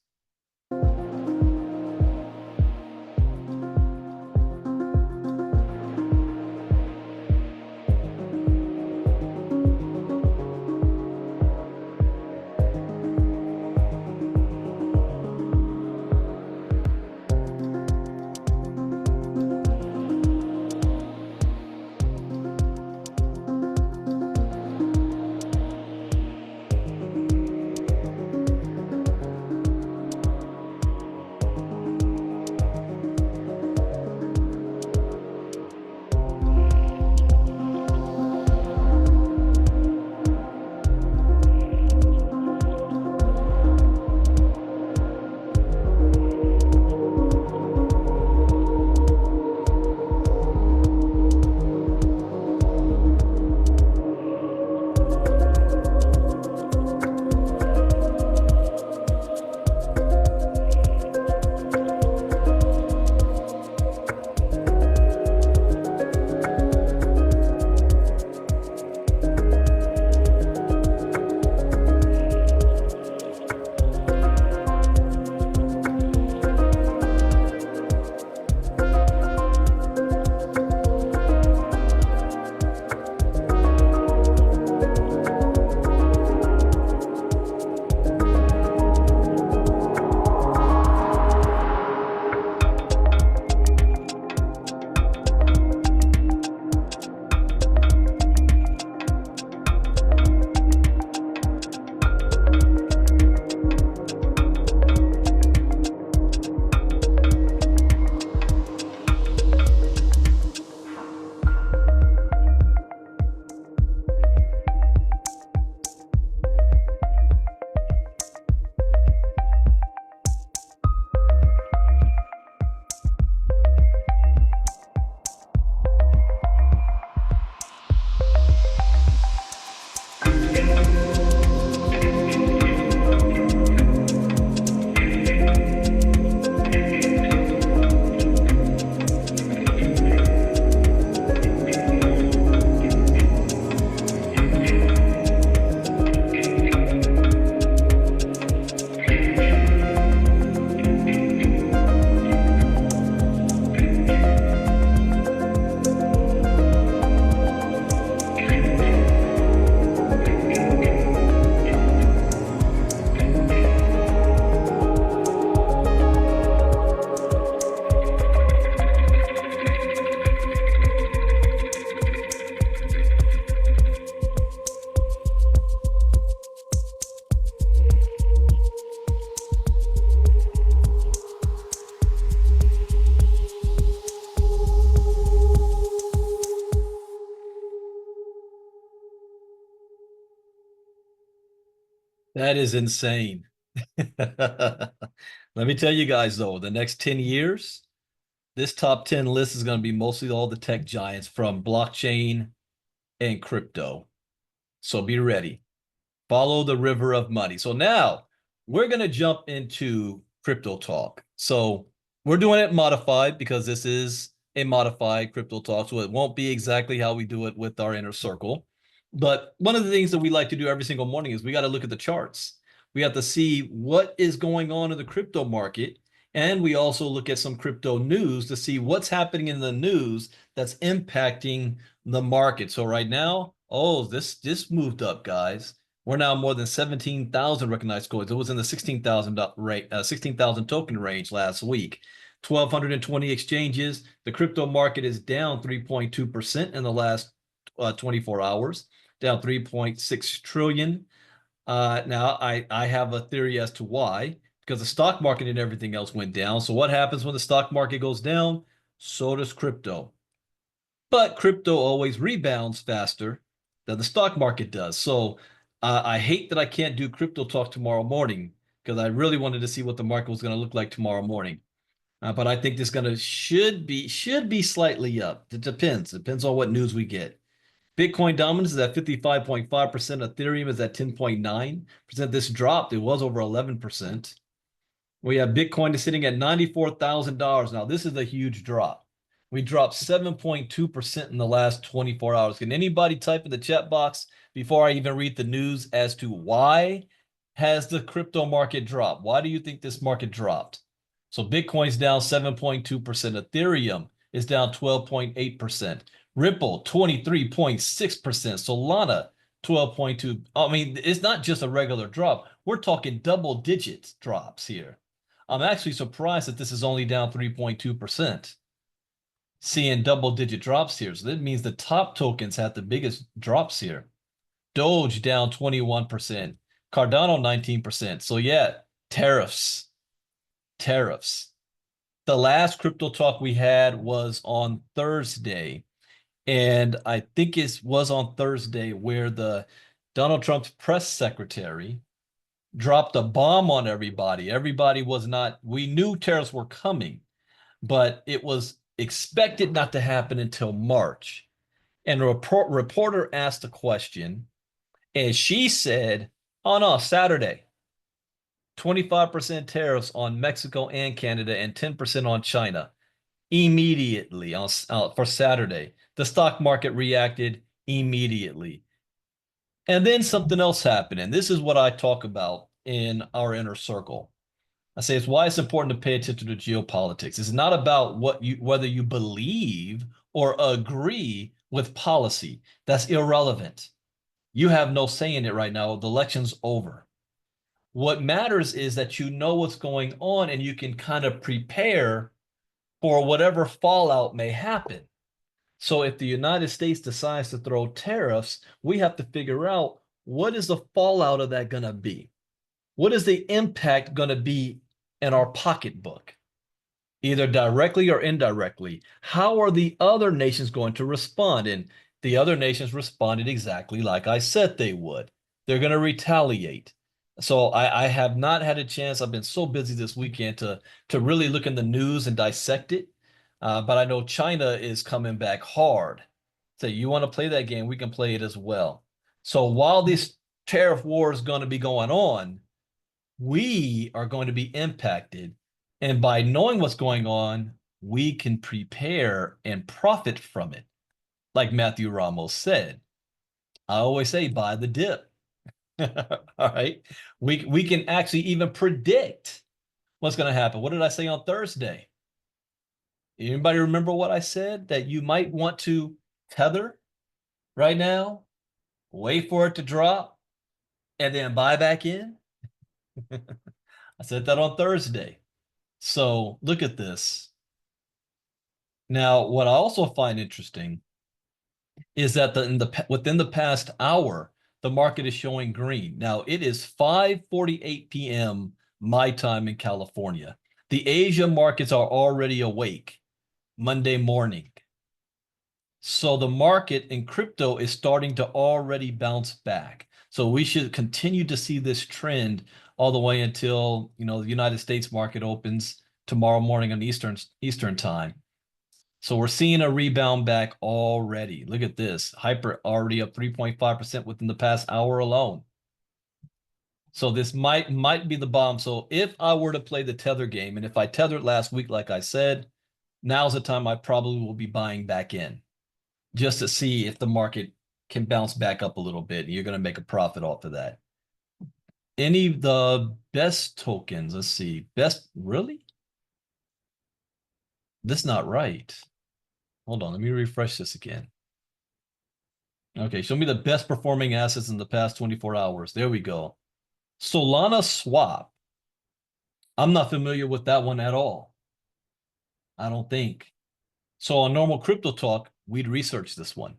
That is insane. Let me tell you guys, though, the next 10 years, this top 10 list is going to be mostly all the tech giants from blockchain and crypto. So be ready. Follow the river of money. So now we're going to jump into crypto talk. So we're doing it modified because this is a modified crypto talk. So it won't be exactly how we do it with our inner circle. But one of the things that we like to do every single morning is we got to look at the charts. We have to see what is going on in the crypto market. And we also look at some crypto news to see what's happening in the news that's impacting the market. So right now, oh, this moved up, guys. We're now more than 17,000 recognized coins. It was in the 16,000 token range last week. 1,220 exchanges. The crypto market is down 3.2% in the last 24 hours, down 3.6 trillion. Now, I have a theory as to why, because the stock market and everything else went down. So what happens when the stock market goes down? So does crypto. But crypto always rebounds faster than the stock market does. So I hate that I can't do crypto talk tomorrow morning because I really wanted to see what the market was going to look like tomorrow morning. But I think this gonna should be slightly up. It depends on what news we get. Bitcoin dominance is at 55.5%. Ethereum is at 10.9%. This dropped. It was over 11%. We have Bitcoin is sitting at $94,000. Now, this is a huge drop. We dropped 7.2% in the last 24 hours. Can anybody type in the chat box before I even read the news as to why has the crypto market dropped? Why do you think this market dropped? So Bitcoin's down 7.2%. Ethereum is down 12.8%. Ripple, 23.6%. Solana, 12.2. I mean, it's not just a regular drop. We're talking double digit drops here. I'm actually surprised that this is only down 3.2%. Seeing double digit drops here. So that means the top tokens had the biggest drops here. Doge down 21%. Cardano 19%. So yeah, tariffs. Tariffs. The last crypto talk we had was on Thursday. And I think it was on Thursday where the Donald Trump's press secretary dropped a bomb on everybody. Everybody was not, we knew tariffs were coming, but it was expected not to happen until March. And a reporter asked a question, and she said, oh no, Saturday, 25% tariffs on Mexico and Canada and 10% on China immediately for Saturday. The stock market reacted immediately. And then something else happened. And this is what I talk about in our inner circle. I say it's why it's important to pay attention to geopolitics. It's not about whether you believe or agree with policy. That's irrelevant. You have no say in it right now. The election's over. What matters is that you know what's going on and you can kind of prepare for whatever fallout may happen. So if the United States decides to throw tariffs, we have to figure out what is the fallout of that going to be? What is the impact going to be in our pocketbook, either directly or indirectly? How are the other nations going to respond? And the other nations responded exactly like I said they would. They're going to retaliate. So I have not had a chance. I've been so busy this weekend to really look in the news and dissect it. But I know China is coming back hard. So you want to play that game, we can play it as well. So while this tariff war is going to be going on, we are going to be impacted. And by knowing what's going on, we can prepare and profit from it. Like Matthew Ramos said, I always say buy the dip. All right. We can actually even predict what's going to happen. What did I say on Thursday? Anybody remember what I said? That you might want to tether right now, wait for it to drop, and then buy back in? I said that on Thursday. So look at this. Now, what I also find interesting is that within the past hour, the market is showing green. Now, it is 5:48 p.m. my time in California. The Asia markets are already awake Monday morning. So the market in crypto is starting to already bounce back. So we should continue to see this trend all the way until, the United States market opens tomorrow morning on Eastern time. So we're seeing a rebound back already. Look at this. Hyper already up 3.5% within the past hour alone. So this might be the bomb. So if I were to play the tether game, and if I tethered last week, like I said, now's the time I probably will be buying back in just to see if the market can bounce back up a little bit. You're going to make a profit off of that. Any of the best tokens, let's see. Best, really? This is not right. Hold on, let me refresh this again. Okay, show me the best performing assets in the past 24 hours. There we go. Solana Swap. I'm not familiar with that one at all. I don't think. So on normal crypto talk, we'd research this one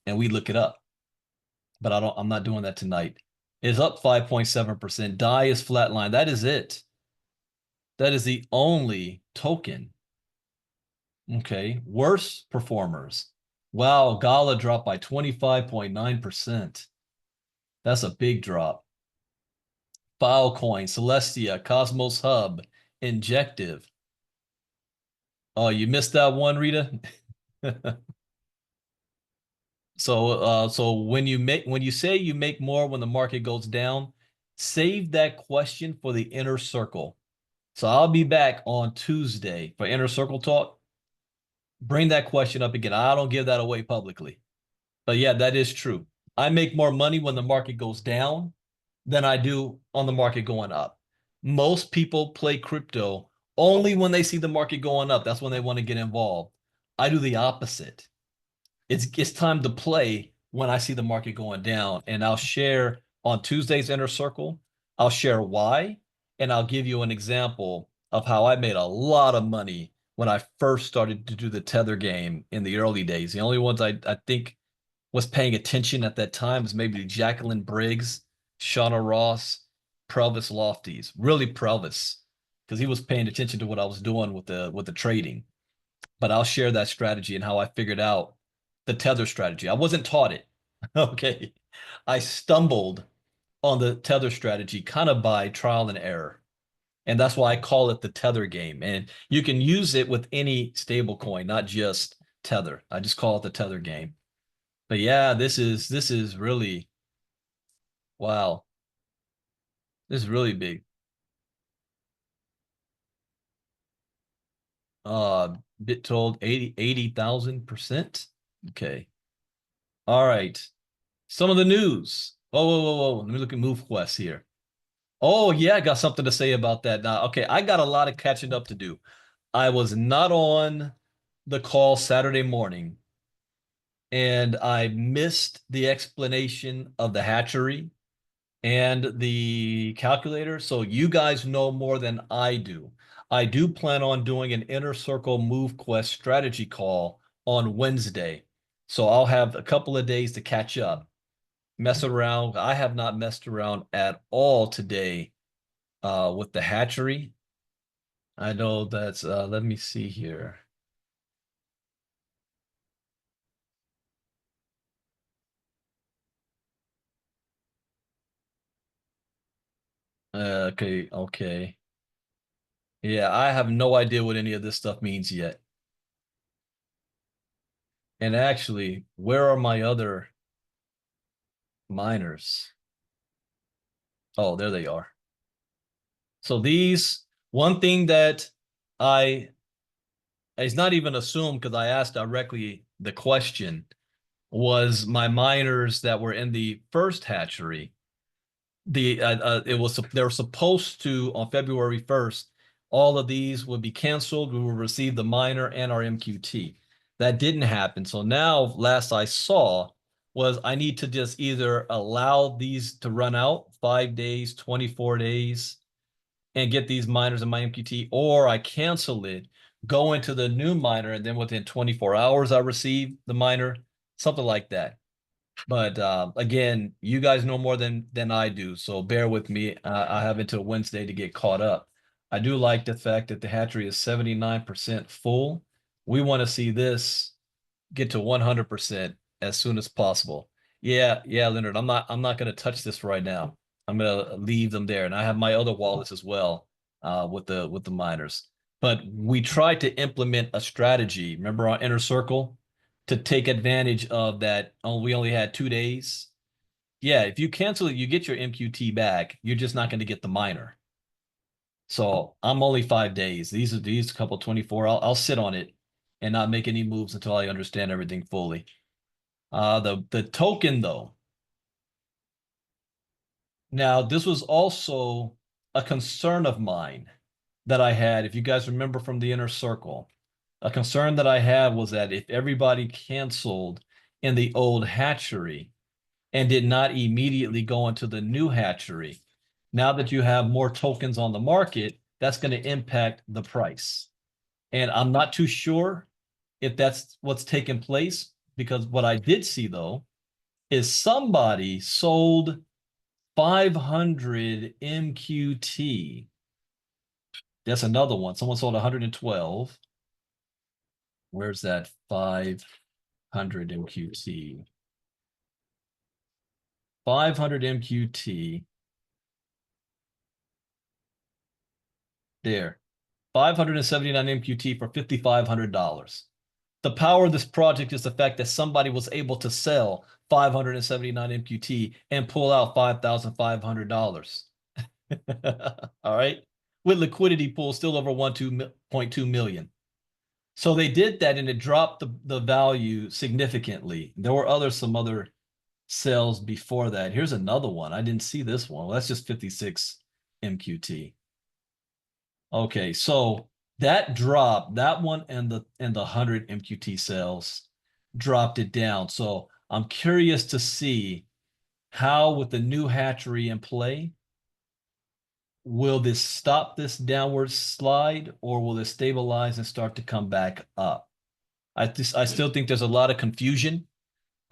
and we'd look it up. But I'm not doing that tonight. It's up 5.7%. DAI is flatline. That is it. That is the only token. Okay. Worst performers. Wow, Gala dropped by 25.9%. That's a big drop. Filecoin, Celestia, Cosmos Hub, Injective. Oh, you missed that one, Rita? So when you say you make more when the market goes down, save that question for the inner circle. So I'll be back on Tuesday for inner circle talk. Bring that question up again. I don't give that away publicly. But yeah, that is true. I make more money when the market goes down than I do on the market going up. Most people play crypto only when they see the market going up. That's when they want to get involved. I do the opposite. It's time to play when I see the market going down. And I'll share on Tuesday's Inner Circle, I'll share why, and I'll give you an example of how I made a lot of money when I first started to do the tether game in the early days. The only ones I think was paying attention at that time was maybe Jacqueline Briggs, Shauna Ross, Prelvis Lofties, really Prelvis, because he was paying attention to what I was doing with the trading. But I'll share that strategy and how I figured out the tether strategy. I wasn't taught it. Okay. I stumbled on the tether strategy kind of by trial and error. And that's why I call it the tether game. And you can use it with any stable coin, not just tether. I just call it the tether game. But yeah, this is really wow. This is really big. Bit told 80,000%. Okay. All right. Some of the news. Whoa. Let me look at MoveQuest here. Oh, yeah, I got something to say about that now. Okay, I got a lot of catching up to do. I was not on the call Saturday morning, and I missed the explanation of the hatchery and the calculator. So you guys know more than I do. I do plan on doing an Inner Circle MoveQuest strategy call on Wednesday. So I'll have a couple of days to catch up, mess around. I have not messed around at all today with the hatchery. I know that's, let me see here. Okay. Yeah, I have no idea what any of this stuff means yet. And actually, where are my other miners? Oh, there they are. So one thing that I, it's not even assumed because I asked directly the question, was my miners that were in the first hatchery. They were supposed to, on February 1st, all of these would be canceled. We will receive the miner and our MQT. That didn't happen. So now, last I saw, was I need to just either allow these to run out 5 days, 24 days, and get these miners in my MQT, or I cancel it, go into the new miner, and then within 24 hours, I receive the miner, something like that. But again, you guys know more than I do, so bear with me. I have until Wednesday to get caught up. I do like the fact that the hatchery is 79% full. We want to see this get to 100% as soon as possible. Yeah, yeah, Leonard. I'm not gonna touch this right now. I'm gonna leave them there. And I have my other wallets as well, with the miners. But we tried to implement a strategy, remember our inner circle, to take advantage of that. Oh, we only had 2 days. Yeah, if you cancel it, you get your MQT back. You're just not going to get the miner. So I'm only 5 days. These couple 24. I'll sit on it and not make any moves until I understand everything fully. The token though. Now, this was also a concern of mine that I had. If you guys remember from the inner circle, a concern that I had was that if everybody canceled in the old hatchery and did not immediately go into the new hatchery, now that you have more tokens on the market, that's going to impact the price. And I'm not too sure if that's what's taking place, because what I did see though is somebody sold 500 MQT. That's another one. Someone sold 112. Where's that 500 MQT? 500 MQT. There. 579 MQT for $5,500. The power of this project is the fact that somebody was able to sell 579 MQT and pull out $5,500. All right. With liquidity pool still over 1.2 million. So they did that and it dropped the value significantly. There were some other sales before that. Here's another one. I didn't see this one. Well, that's just 56 MQT. Okay, so that drop, that one and the 100 MQT sales dropped it down. So I'm curious to see how, with the new hatchery in play, will this stop this downward slide, or will it stabilize and start to come back up? I still think there's a lot of confusion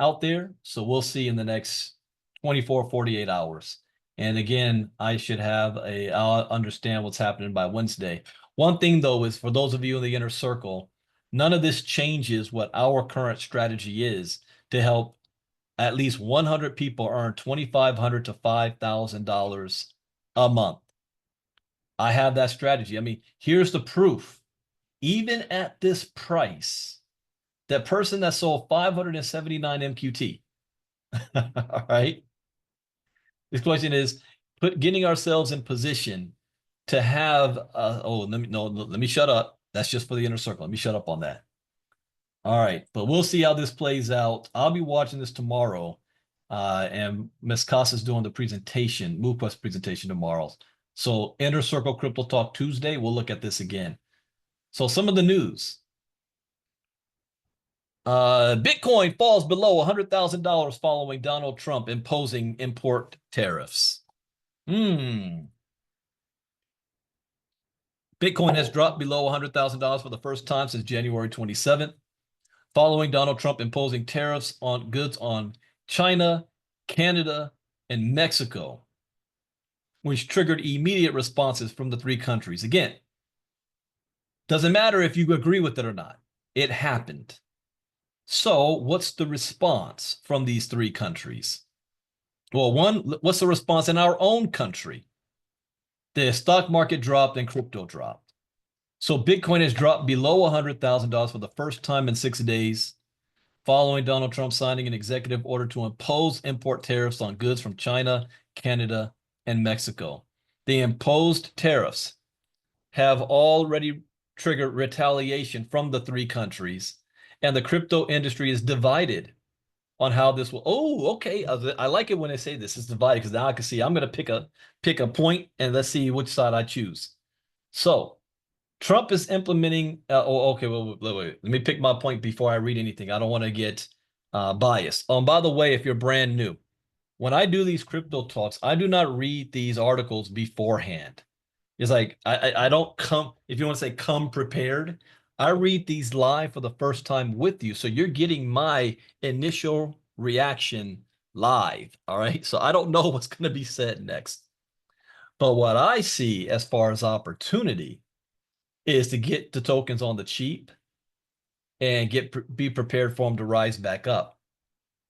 out there. So we'll see in the next 24, 48 hours. And again, I'll understand what's happening by Wednesday. One thing though is, for those of you in the inner circle, none of this changes what our current strategy is to help at least 100 people earn $2,500 to $5,000 a month. I have that strategy. I mean, here's the proof. Even at this price, that person that sold 579 MQT, all right? This question is getting ourselves in position to have, let me shut up. That's just for the inner circle. Let me shut up on that. All right, but we'll see how this plays out. I'll be watching this tomorrow, and Ms. Casa's doing the presentation, MoveQuest presentation tomorrow. So Inner Circle Crypto Talk Tuesday, we'll look at this again. So some of the news. Bitcoin falls below $100,000 following Donald Trump imposing import tariffs. Bitcoin has dropped below $100,000 for the first time since January 27th, following Donald Trump imposing tariffs on goods on China, Canada, and Mexico, which triggered immediate responses from the three countries. Again, doesn't matter if you agree with it or not. It happened. So what's the response from these three countries? Well, what's the response in our own country? The stock market dropped and crypto dropped. So Bitcoin has dropped below $100,000 for the first time in 6 days, following Donald Trump signing an executive order to impose import tariffs on goods from China, Canada, and Mexico. The imposed tariffs have already triggered retaliation from the three countries, and the crypto industry is divided on how this will. Oh, okay. I like it when they say this is divided, because now I can see I'm going to pick a point and let's see which side I choose. So Trump is implementing. Okay. Well, wait. Let me pick my point before I read anything. I don't want to get biased. By the way, if you're brand new, when I do these crypto talks, I do not read these articles beforehand. It's like I don't come, if you want to say come prepared. I read these live for the first time with you. So you're getting my initial reaction live. All right. So I don't know what's going to be said next. But what I see as far as opportunity is to get the tokens on the cheap and be prepared for them to rise back up.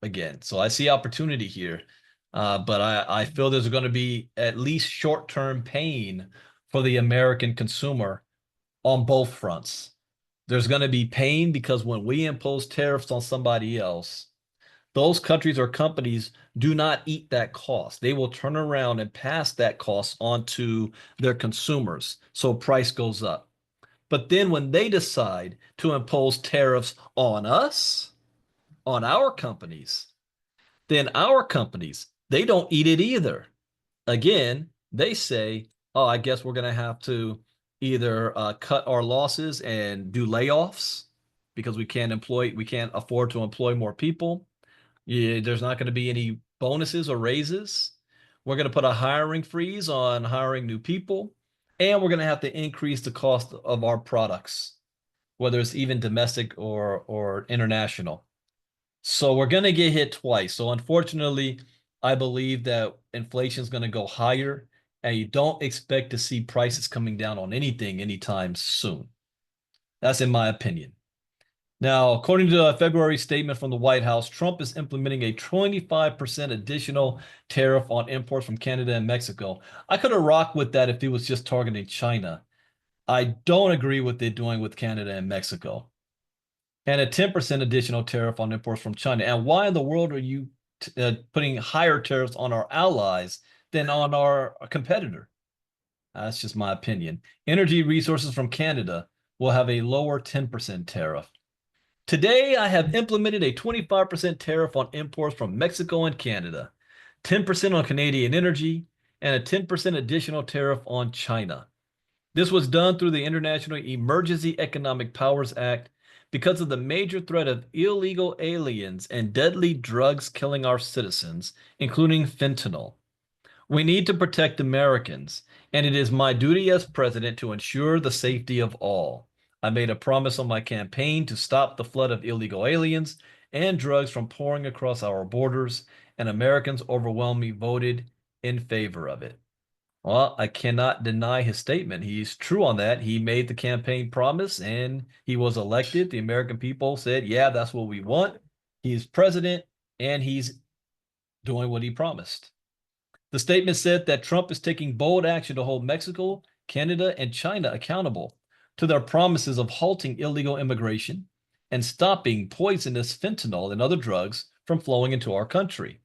again. So I see opportunity here. But I feel there's going to be at least short-term pain for the American consumer on both fronts. There's going to be pain because when we impose tariffs on somebody else, those countries or companies do not eat that cost. They will turn around and pass that cost on to their consumers. So price goes up. But then when they decide to impose tariffs on us, on our companies, then our companies, they don't eat it either. Again, they say, oh, I guess we're going to have to either cut our losses and do layoffs because we can't afford to employ more people. Yeah, there's not going to be any bonuses or raises. We're going to put a hiring freeze on hiring new people, and we're going to have to increase the cost of our products, whether it's even domestic or international. So we're going to get hit twice. So unfortunately, I believe that inflation is going to go higher, and you don't expect to see prices coming down on anything anytime soon. That's in my opinion. Now, according to a February statement from the White House, Trump is implementing a 25% additional tariff on imports from Canada and Mexico. I could have rocked with that if he was just targeting China. I don't agree with it doing with Canada and Mexico. And a 10% additional tariff on imports from China. And why in the world are you putting higher tariffs on our allies than on our competitor? That's just my opinion. Energy resources from Canada will have a lower 10% tariff. Today, I have implemented a 25% tariff on imports from Mexico and Canada, 10% on Canadian energy, and a 10% additional tariff on China. This was done through the International Emergency Economic Powers Act because of the major threat of illegal aliens and deadly drugs killing our citizens, including fentanyl. We need to protect Americans, and it is my duty as president to ensure the safety of all. I made a promise on my campaign to stop the flood of illegal aliens and drugs from pouring across our borders, and Americans overwhelmingly voted in favor of it. Well, I cannot deny his statement. He's true on that. He made the campaign promise and he was elected. The American people said, yeah, that's what we want. He's president and he's doing what he promised. The statement said that Trump is taking bold action to hold Mexico, Canada, and China accountable to their promises of halting illegal immigration and stopping poisonous fentanyl and other drugs from flowing into our country.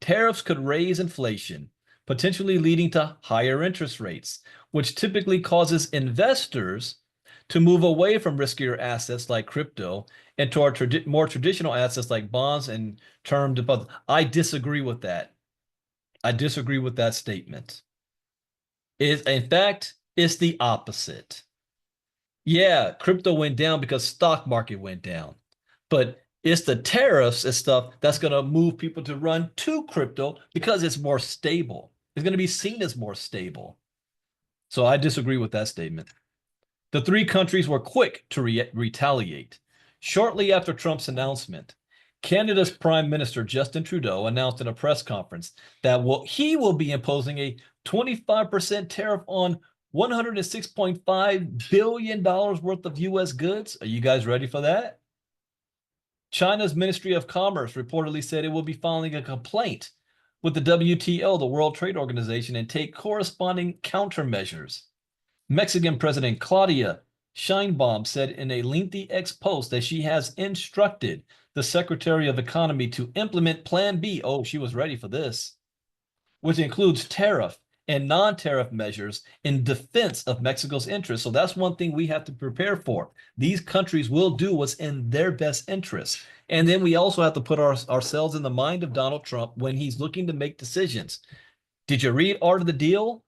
Tariffs could raise inflation, potentially leading to higher interest rates, which typically causes investors to move away from riskier assets like crypto and toward more traditional assets like bonds and term deposits. I disagree with that. I disagree with that statement. In fact, it's the opposite. Yeah, crypto went down because stock market went down, but it's the tariffs and stuff that's going to move people to run to crypto because it's more stable. It's going to be seen as more stable. So I disagree with that statement. The three countries were quick to retaliate. Shortly after Trump's announcement, Canada's Prime Minister Justin Trudeau announced in a press conference that he will be imposing a 25% tariff on $106.5 billion worth of U.S. goods. Are you guys ready for that? China's Ministry of Commerce reportedly said it will be filing a complaint with the WTO, the World Trade Organization, and take corresponding countermeasures. Mexican President Claudia Sheinbaum said in a lengthy ex post that she has instructed the Secretary of Economy to implement Plan B. Oh, she was ready for this, which includes tariff and non-tariff measures in defense of Mexico's interests. So that's one thing we have to prepare for. These countries will do what's in their best interest. And then we also have to put ourselves in the mind of Donald Trump when he's looking to make decisions. Did you read Art of the Deal?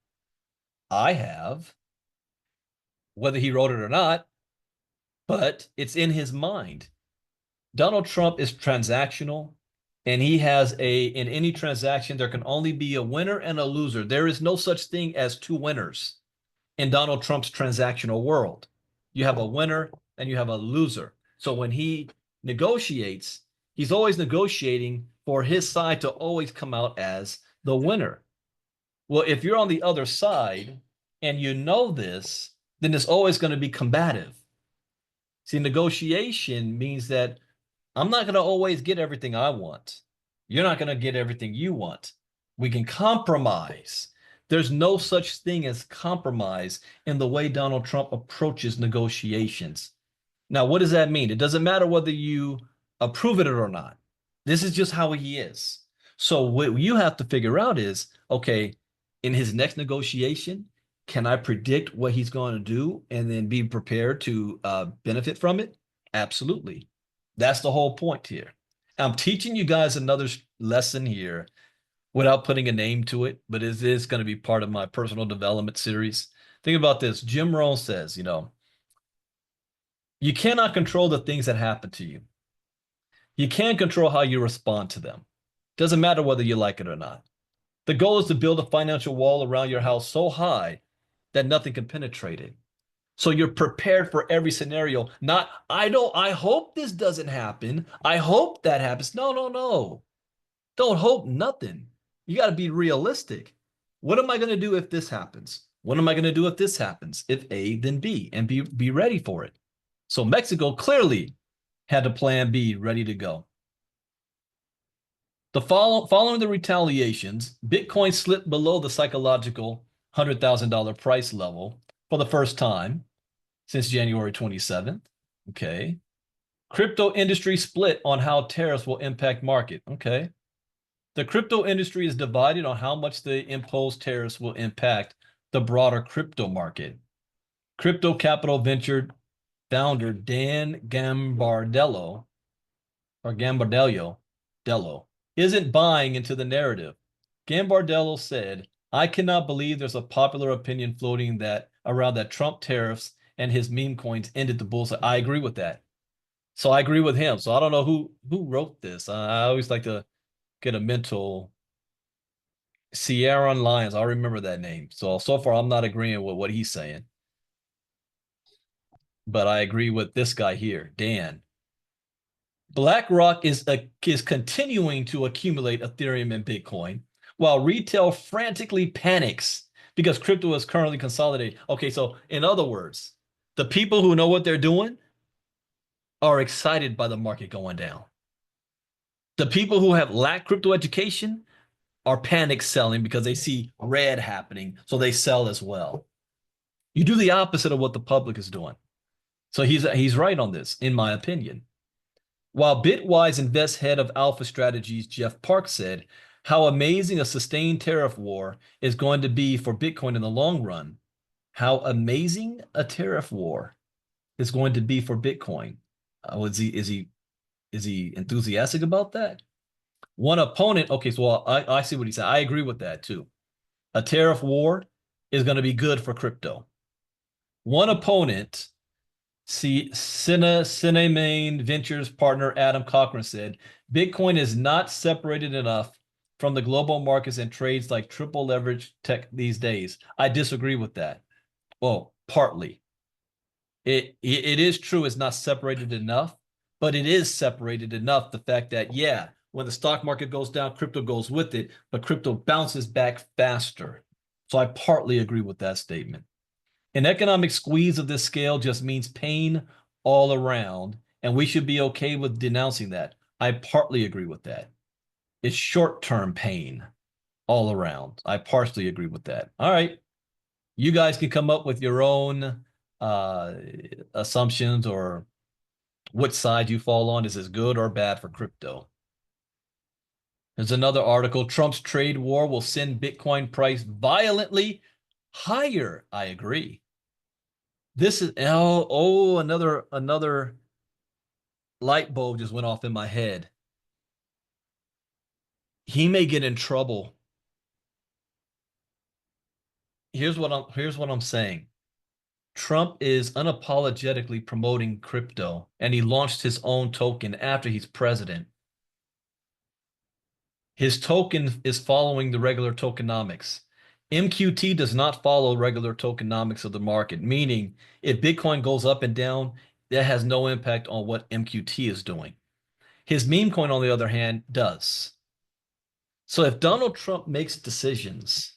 I have. Whether he wrote it or not, but it's in his mind. Donald Trump is transactional, and he has in any transaction, there can only be a winner and a loser. There is no such thing as two winners in Donald Trump's transactional world. You have a winner and you have a loser. So when he negotiates, he's always negotiating for his side to always come out as the winner. Well, if you're on the other side and you know this, then it's always going to be combative. See, negotiation means that I'm not going to always get everything I want. You're not going to get everything you want. We can compromise. There's no such thing as compromise in the way Donald Trump approaches negotiations. Now, what does that mean? It doesn't matter whether you approve it or not. This is just how he is. So what you have to figure out is, okay, in his next negotiation, can I predict what he's going to do and then be prepared to benefit from it? Absolutely. That's the whole point here. I'm teaching you guys another lesson here without putting a name to it, but it is going to be part of my personal development series. Think about this. Jim Rohn says, you cannot control the things that happen to you. You can control how you respond to them. Doesn't matter whether you like it or not. The goal is to build a financial wall around your house so high that nothing can penetrate it. So you're prepared for every scenario. Not, I hope this doesn't happen. I hope that happens. No. Don't hope nothing. You got to be realistic. What am I going to do if this happens? What am I going to do if this happens? If A, then B, and be ready for it. So Mexico clearly had a plan B ready to go. Following the retaliations, Bitcoin slipped below the psychological $100,000 price level for the first time since January 27th. Okay. Crypto industry split on how tariffs will impact market. Okay. The crypto industry is divided on how much the imposed tariffs will impact the broader crypto market. Crypto Capital Venture founder Dan Gambardello isn't buying into the narrative. Gambardello said, I cannot believe there's a popular opinion floating around that Trump tariffs and his meme coins ended the bullseye. I agree with that. So I agree with him. So I don't know who wrote this. I always like to get a mental Sierra Lyons. I remember that name. So far I'm not agreeing with what he's saying. But I agree with this guy here, Dan. BlackRock is continuing to accumulate Ethereum and Bitcoin while retail frantically panics because crypto is currently consolidating. Okay, so in other words, the people who know what they're doing are excited by the market going down. The people who have lacked crypto education are panic selling because they see red happening, so they sell as well. You do the opposite of what the public is doing. So he's right on this, in my opinion. While Bitwise Invest head of Alpha Strategies, Jeff Park, said how amazing a sustained tariff war is going to be for Bitcoin in the long run. How amazing a tariff war is going to be for Bitcoin. Is he enthusiastic about that? One opponent, okay, so I see what he said. I agree with that too. A tariff war is going to be good for crypto. One opponent, Cinnamane Ventures partner Adam Cochran said, Bitcoin is not separated enough from the global markets and trades like triple leverage tech these days. I disagree with that. Well, partly. It is true it's not separated enough, but it is separated enough. The fact that, yeah, when the stock market goes down, crypto goes with it, but crypto bounces back faster. So I partly agree with that statement. An economic squeeze of this scale just means pain all around, and we should be okay with denouncing that. I partly agree with that. It's short-term pain all around. I partially agree with that. All right. You guys can come up with your own assumptions or which side you fall on. Is this good or bad for crypto? There's another article. Trump's trade war will send Bitcoin price violently higher. I agree. This is another light bulb just went off in my head. He may get in trouble. Here's what I'm saying. Trump is unapologetically promoting crypto, and he launched his own token after he's president. His token is following the regular tokenomics. MQT does not follow regular tokenomics of the market, meaning if Bitcoin goes up and down, that has no impact on what MQT is doing. His meme coin, on the other hand, does. So if Donald Trump makes decisions,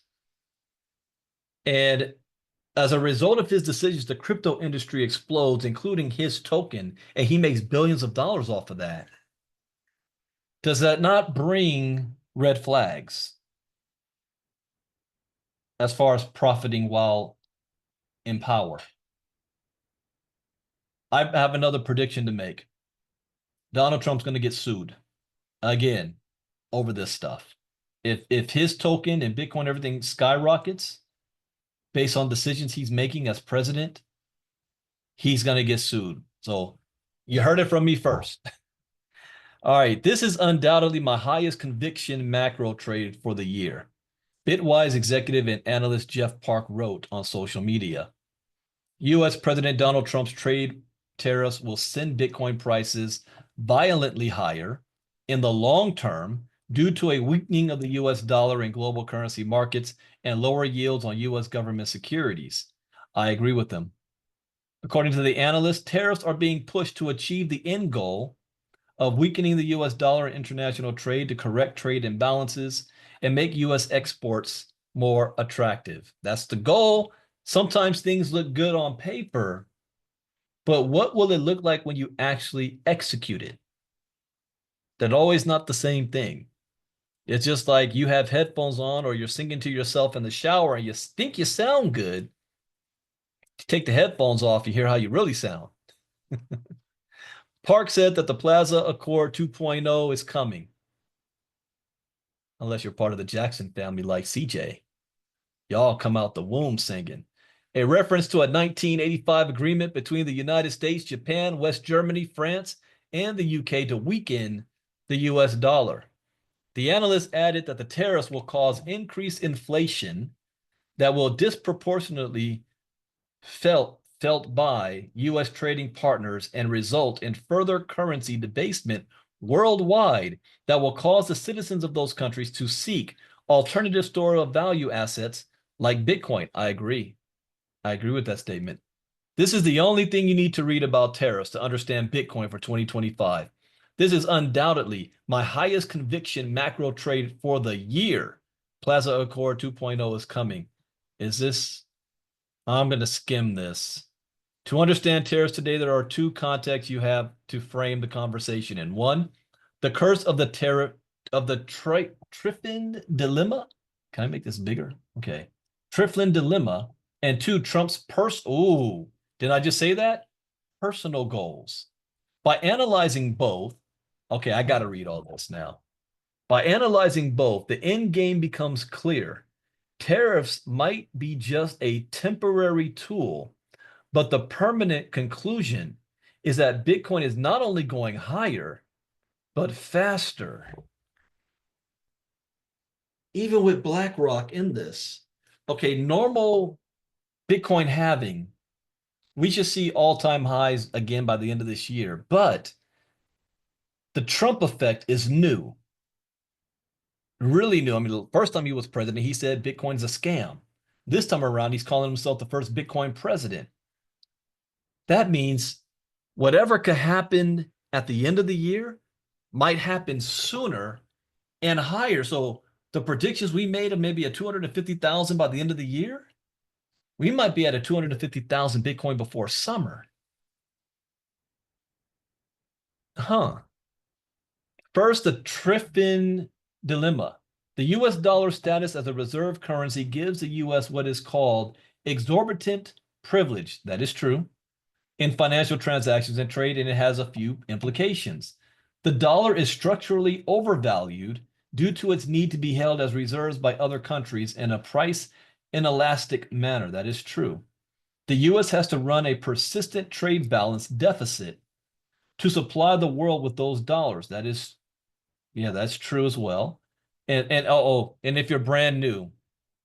and as a result of his decisions, the crypto industry explodes, including his token, and he makes billions of dollars off of that, Does that not bring red flags as far as profiting while in power? I have another prediction to make. Donald Trump's going to get sued again over this stuff. If his token and Bitcoin, everything skyrockets based on decisions he's making as president, he's going to get sued. So you heard it from me first. All right, this is undoubtedly my highest conviction macro trade for the year. Bitwise executive and analyst Jeff Park wrote on social media, U.S. President Donald Trump's trade tariffs will send Bitcoin prices violently higher in the long term due to a weakening of the U.S. dollar in global currency markets and lower yields on U.S. government securities. I agree with them. According to the analyst, tariffs are being pushed to achieve the end goal of weakening the U.S. dollar in international trade to correct trade imbalances and make U.S. exports more attractive. That's the goal. Sometimes things look good on paper, but what will it look like when you actually execute it? That's always not the same thing. It's just like you have headphones on or you're singing to yourself in the shower and you think you sound good. You take the headphones off, you hear how you really sound. Park said that the Plaza Accord 2.0 is coming. Unless you're part of the Jackson family like CJ. Y'all come out the womb singing. A reference to a 1985 agreement between the United States, Japan, West Germany, France, and the UK to weaken the US dollar. The analyst added that the tariffs will cause increased inflation that will disproportionately felt by U.S. trading partners and result in further currency debasement worldwide that will cause the citizens of those countries to seek alternative store of value assets like Bitcoin. I agree. I agree with that statement. This is the only thing you need to read about tariffs to understand Bitcoin for 2025. This is undoubtedly my highest conviction macro trade for the year. Plaza Accord 2.0 is coming. Is this? I'm going to skim this. To understand tariffs today, there are two contexts you have to frame the conversation in. One, the curse of the tariff of the Triffin dilemma. Can I make this bigger? Okay. Triffin dilemma. And two, Trump's did I just say that? Personal goals. By analyzing both, okay, I got to read all this now. By analyzing both, the end game becomes clear. Tariffs might be just a temporary tool, but the permanent conclusion is that Bitcoin is not only going higher, but faster. Even with BlackRock in this. Okay, normal Bitcoin halving, we should see all-time highs again by the end of this year, but the Trump effect is new. Really new. I mean, the first time he was president, he said Bitcoin's a scam. This time around, he's calling himself the first Bitcoin president. That means whatever could happen at the end of the year might happen sooner and higher. So the predictions we made of maybe a 250,000 by the end of the year, we might be at a 250,000 Bitcoin before summer. First, the Triffin dilemma. The US dollar status as a reserve currency gives the US what is called exorbitant privilege. That is true in financial transactions and trade, and it has a few implications. The dollar is structurally overvalued due to its need to be held as reserves by other countries in a price inelastic manner. That is true. The US has to run a persistent trade balance deficit to supply the world with those dollars. That is, yeah, that's true as well. And if you're brand new,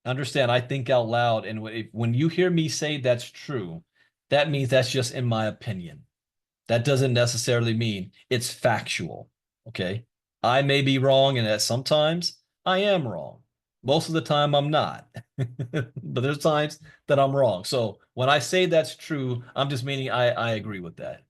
understand I think out loud. And when you hear me say that's true, that means that's just in my opinion. That doesn't necessarily mean it's factual. Okay. I may be wrong, and that sometimes I am wrong. Most of the time I'm not. But there's times that I'm wrong. So when I say that's true, I'm just meaning I agree with that.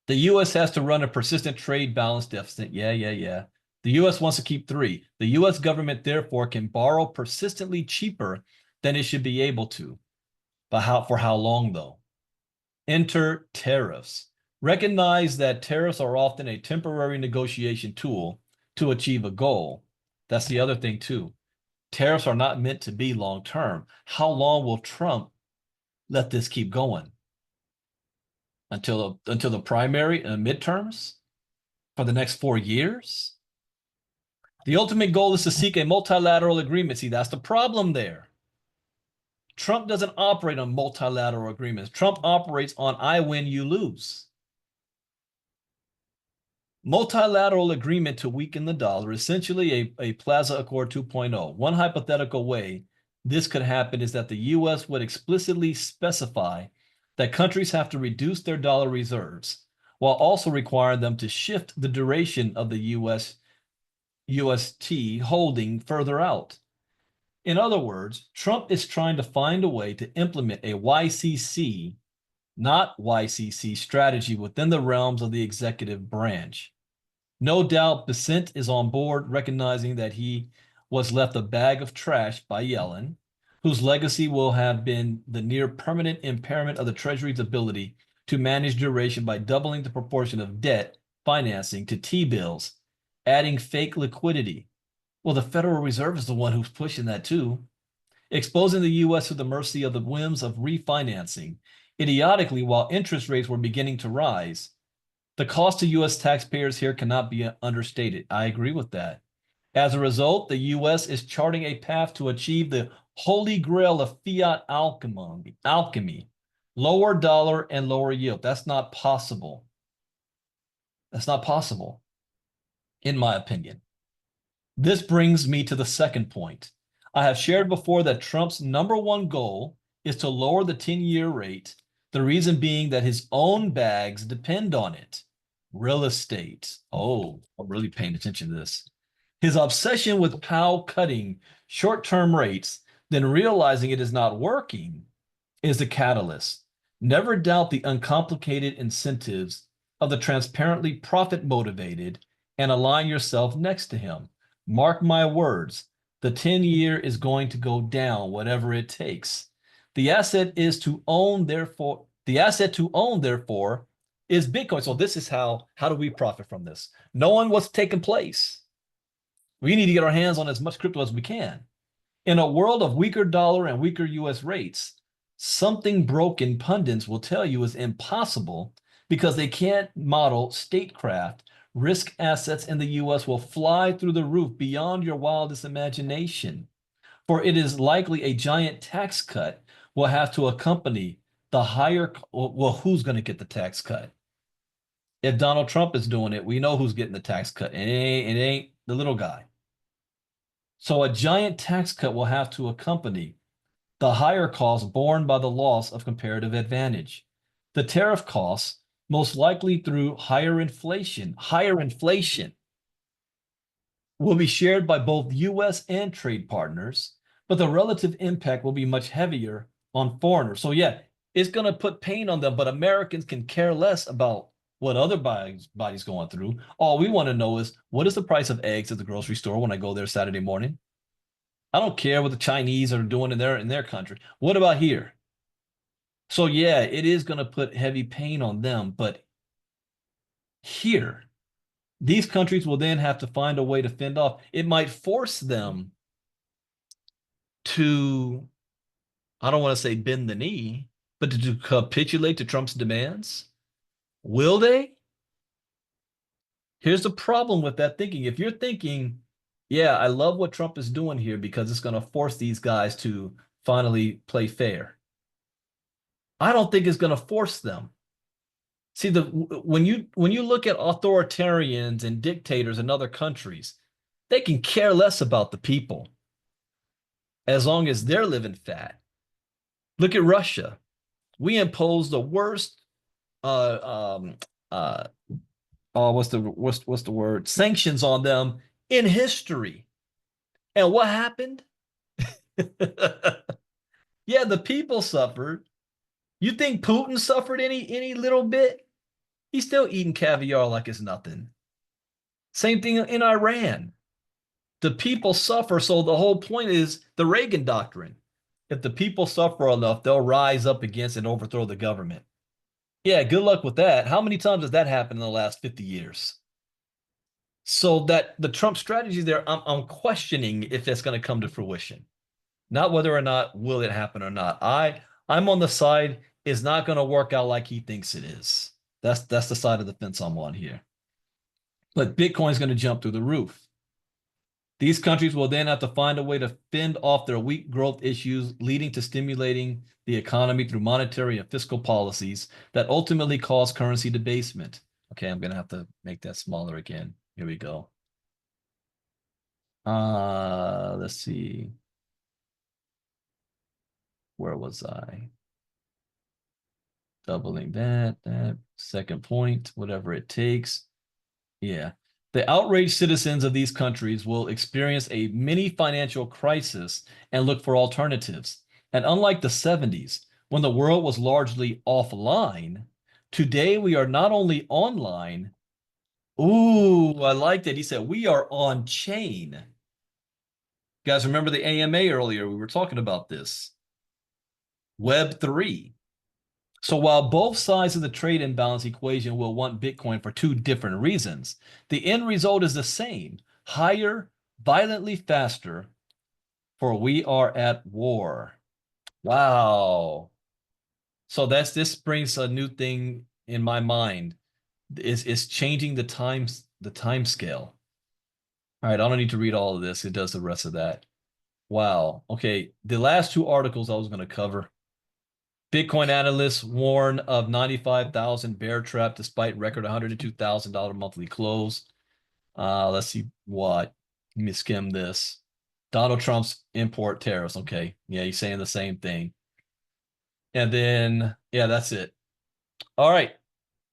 The US has to run a persistent trade balance deficit. Yeah. The US wants to keep 3. The US government, therefore, can borrow persistently cheaper than it should be able to. But for how long, though? Enter tariffs. Recognize that tariffs are often a temporary negotiation tool to achieve a goal. That's the other thing too. Tariffs are not meant to be long-term. How long will Trump let this keep going? Until the primary and midterms? For the next 4 years? The ultimate goal is to seek a multilateral agreement. See, that's the problem there. Trump doesn't operate on multilateral agreements. Trump operates on I win, you lose. Multilateral agreement to weaken the dollar, essentially a Plaza Accord 2.0. One hypothetical way this could happen is that the U.S. would explicitly specify that countries have to reduce their dollar reserves, while also requiring them to shift the duration of the UST holding further out. In other words, Trump is trying to find a way to implement a YCC, not YCC strategy within the realms of the executive branch. No doubt Besant is on board, recognizing that he was left a bag of trash by Yellen, whose legacy will have been the near permanent impairment of the Treasury's ability to manage duration by doubling the proportion of debt financing to T-bills, adding fake liquidity. Well, the Federal Reserve is the one who's pushing that too, exposing the U.S. to the mercy of the whims of refinancing. Idiotically, while interest rates were beginning to rise, the cost to U.S. taxpayers here cannot be understated. I agree with that. As a result, the U.S. is charting a path to achieve the holy grail of fiat alchemy, lower dollar and lower yield. That's not possible. That's not possible, in my opinion. This brings me to the second point. I have shared before that Trump's number one goal is to lower the 10-year rate, the reason being that his own bags depend on it. Real estate. Oh, I'm really paying attention to this. His obsession with Powell cutting short-term rates, then realizing it is not working, is the catalyst. Never doubt the uncomplicated incentives of the transparently profit-motivated and align yourself next to him. Mark my words, the 10-year is going to go down, whatever it takes. The asset to own, therefore, is Bitcoin. So this is how do we profit from this? Knowing what's taking place. We need to get our hands on as much crypto as we can. In a world of weaker dollar and weaker US rates, something broken pundits will tell you is impossible because they can't model statecraft. Risk assets in the U.S. will fly through the roof beyond your wildest imagination. For it is likely a giant tax cut will have to accompany the higher, well, who's going to get the tax cut? If Donald Trump is doing it, we know who's getting the tax cut. It ain't the little guy. So a giant tax cut will have to accompany the higher costs borne by the loss of comparative advantage. The tariff costs, most likely through higher inflation, will be shared by both U.S. and trade partners, but the relative impact will be much heavier on foreigners. So yeah, it's going to put pain on them, but Americans can care less about what other body's going through. All we want to know is, what is the price of eggs at the grocery store when I go there Saturday morning? I don't care what the Chinese are doing in their country. What about here? So yeah, it is going to put heavy pain on them, but here, these countries will then have to find a way to fend off. It might force them to, I don't want to say bend the knee, but to capitulate to Trump's demands. Will they? Here's the problem with that thinking. If you're thinking, yeah, I love what Trump is doing here because it's going to force these guys to finally play fair, I don't think it's going to force them. See, when you look at authoritarians and dictators in other countries, they can care less about the people as long as they're living fat. Look at Russia. We imposed the worst what's the word? Sanctions on them in history. And what happened? Yeah, the people suffered. You think Putin suffered any little bit? He's still eating caviar like it's nothing. Same thing in Iran. The people suffer, so the whole point is the Reagan doctrine. If the people suffer enough, they'll rise up against and overthrow the government. Yeah, good luck with that. How many times has that happened in the last 50 years? So that the Trump strategy there, I'm questioning if that's going to come to fruition. Not whether or not will it happen or not. I'm on the side it's not going to work out like he thinks it is. That's the side of the fence I'm on here. But Bitcoin's going to jump through the roof. These countries will then have to find a way to fend off their weak growth issues, leading to stimulating the economy through monetary and fiscal policies that ultimately cause currency debasement. Okay, I'm going to have to make that smaller again. Here we go. Let's see. Where was I? Doubling that second point, whatever it takes. Yeah. The outraged citizens of these countries will experience a mini financial crisis and look for alternatives. And unlike the 70s, when the world was largely offline, today we are not only online. Ooh, I liked it. He said, we are on chain. You guys remember the AMA earlier? We were talking about this. Web3. So while both sides of the trade imbalance equation will want Bitcoin for two different reasons, the end result is the same: higher, violently faster, for we are at war. Wow. So this brings a new thing in my mind. It's changing the time scale. All right, I don't need to read all of this. It does the rest of that. Wow. Okay, the last two articles I was going to cover. Bitcoin analysts warn of 95,000 bear trap despite record $102,000 monthly close. Let's see what. Let me skim this. Donald Trump's import tariffs. Okay. Yeah, he's saying the same thing. And then, yeah, that's it. All right.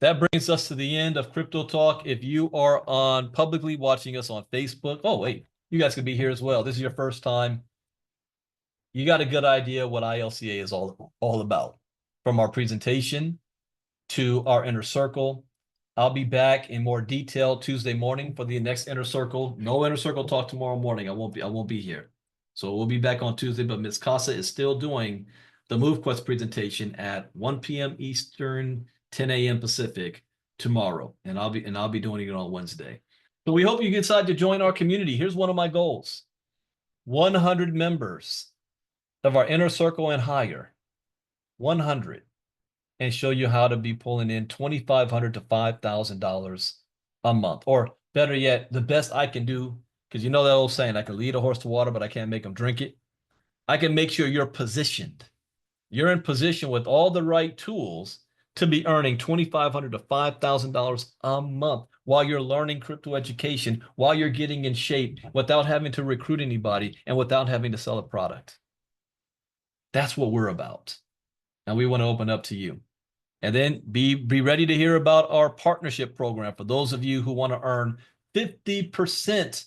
That brings us to the end of Crypto Talk. If you are on publicly watching us on Facebook, oh, wait, you guys could be here as well. This is your first time. You got a good idea what ILCA is all about. From our presentation to our inner circle. I'll be back in more detail Tuesday morning for the next inner circle. No inner circle talk tomorrow morning. I won't be here. So we'll be back on Tuesday, but Ms. Casa is still doing the MoveQuest presentation at 1 p.m. Eastern, 10 a.m. Pacific tomorrow. And I'll be doing it on Wednesday. So we hope you decide to join our community. Here's one of my goals. 100 members of our inner circle and higher. 100. And show you how to be pulling in $2,500 to $5,000 a month. Or better yet, the best I can do, because you know that old saying, I can lead a horse to water, but I can't make them drink it. I can make sure you're positioned. You're in position with all the right tools to be earning $2,500 to $5,000 a month while you're learning crypto education, while you're getting in shape without having to recruit anybody and without having to sell a product. That's what we're about. And we want to open up to you. And then be ready to hear about our partnership program for those of you who want to earn 50%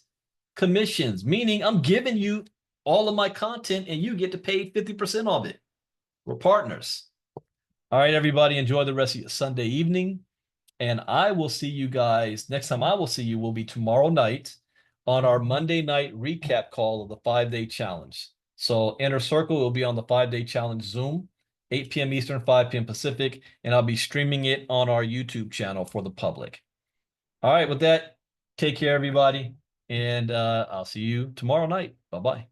commissions, meaning I'm giving you all of my content and you get to pay 50% of it. We're partners. All right, everybody, enjoy the rest of your Sunday evening. And I will see you guys. Next time I will see you will be tomorrow night on our Monday night recap call of the 5-day challenge. So Inner Circle will be on the 5-day challenge Zoom. 8 p.m. Eastern, 5 p.m. Pacific, and I'll be streaming it on our YouTube channel for the public. All right, with that, take care, everybody, and I'll see you tomorrow night. Bye-bye.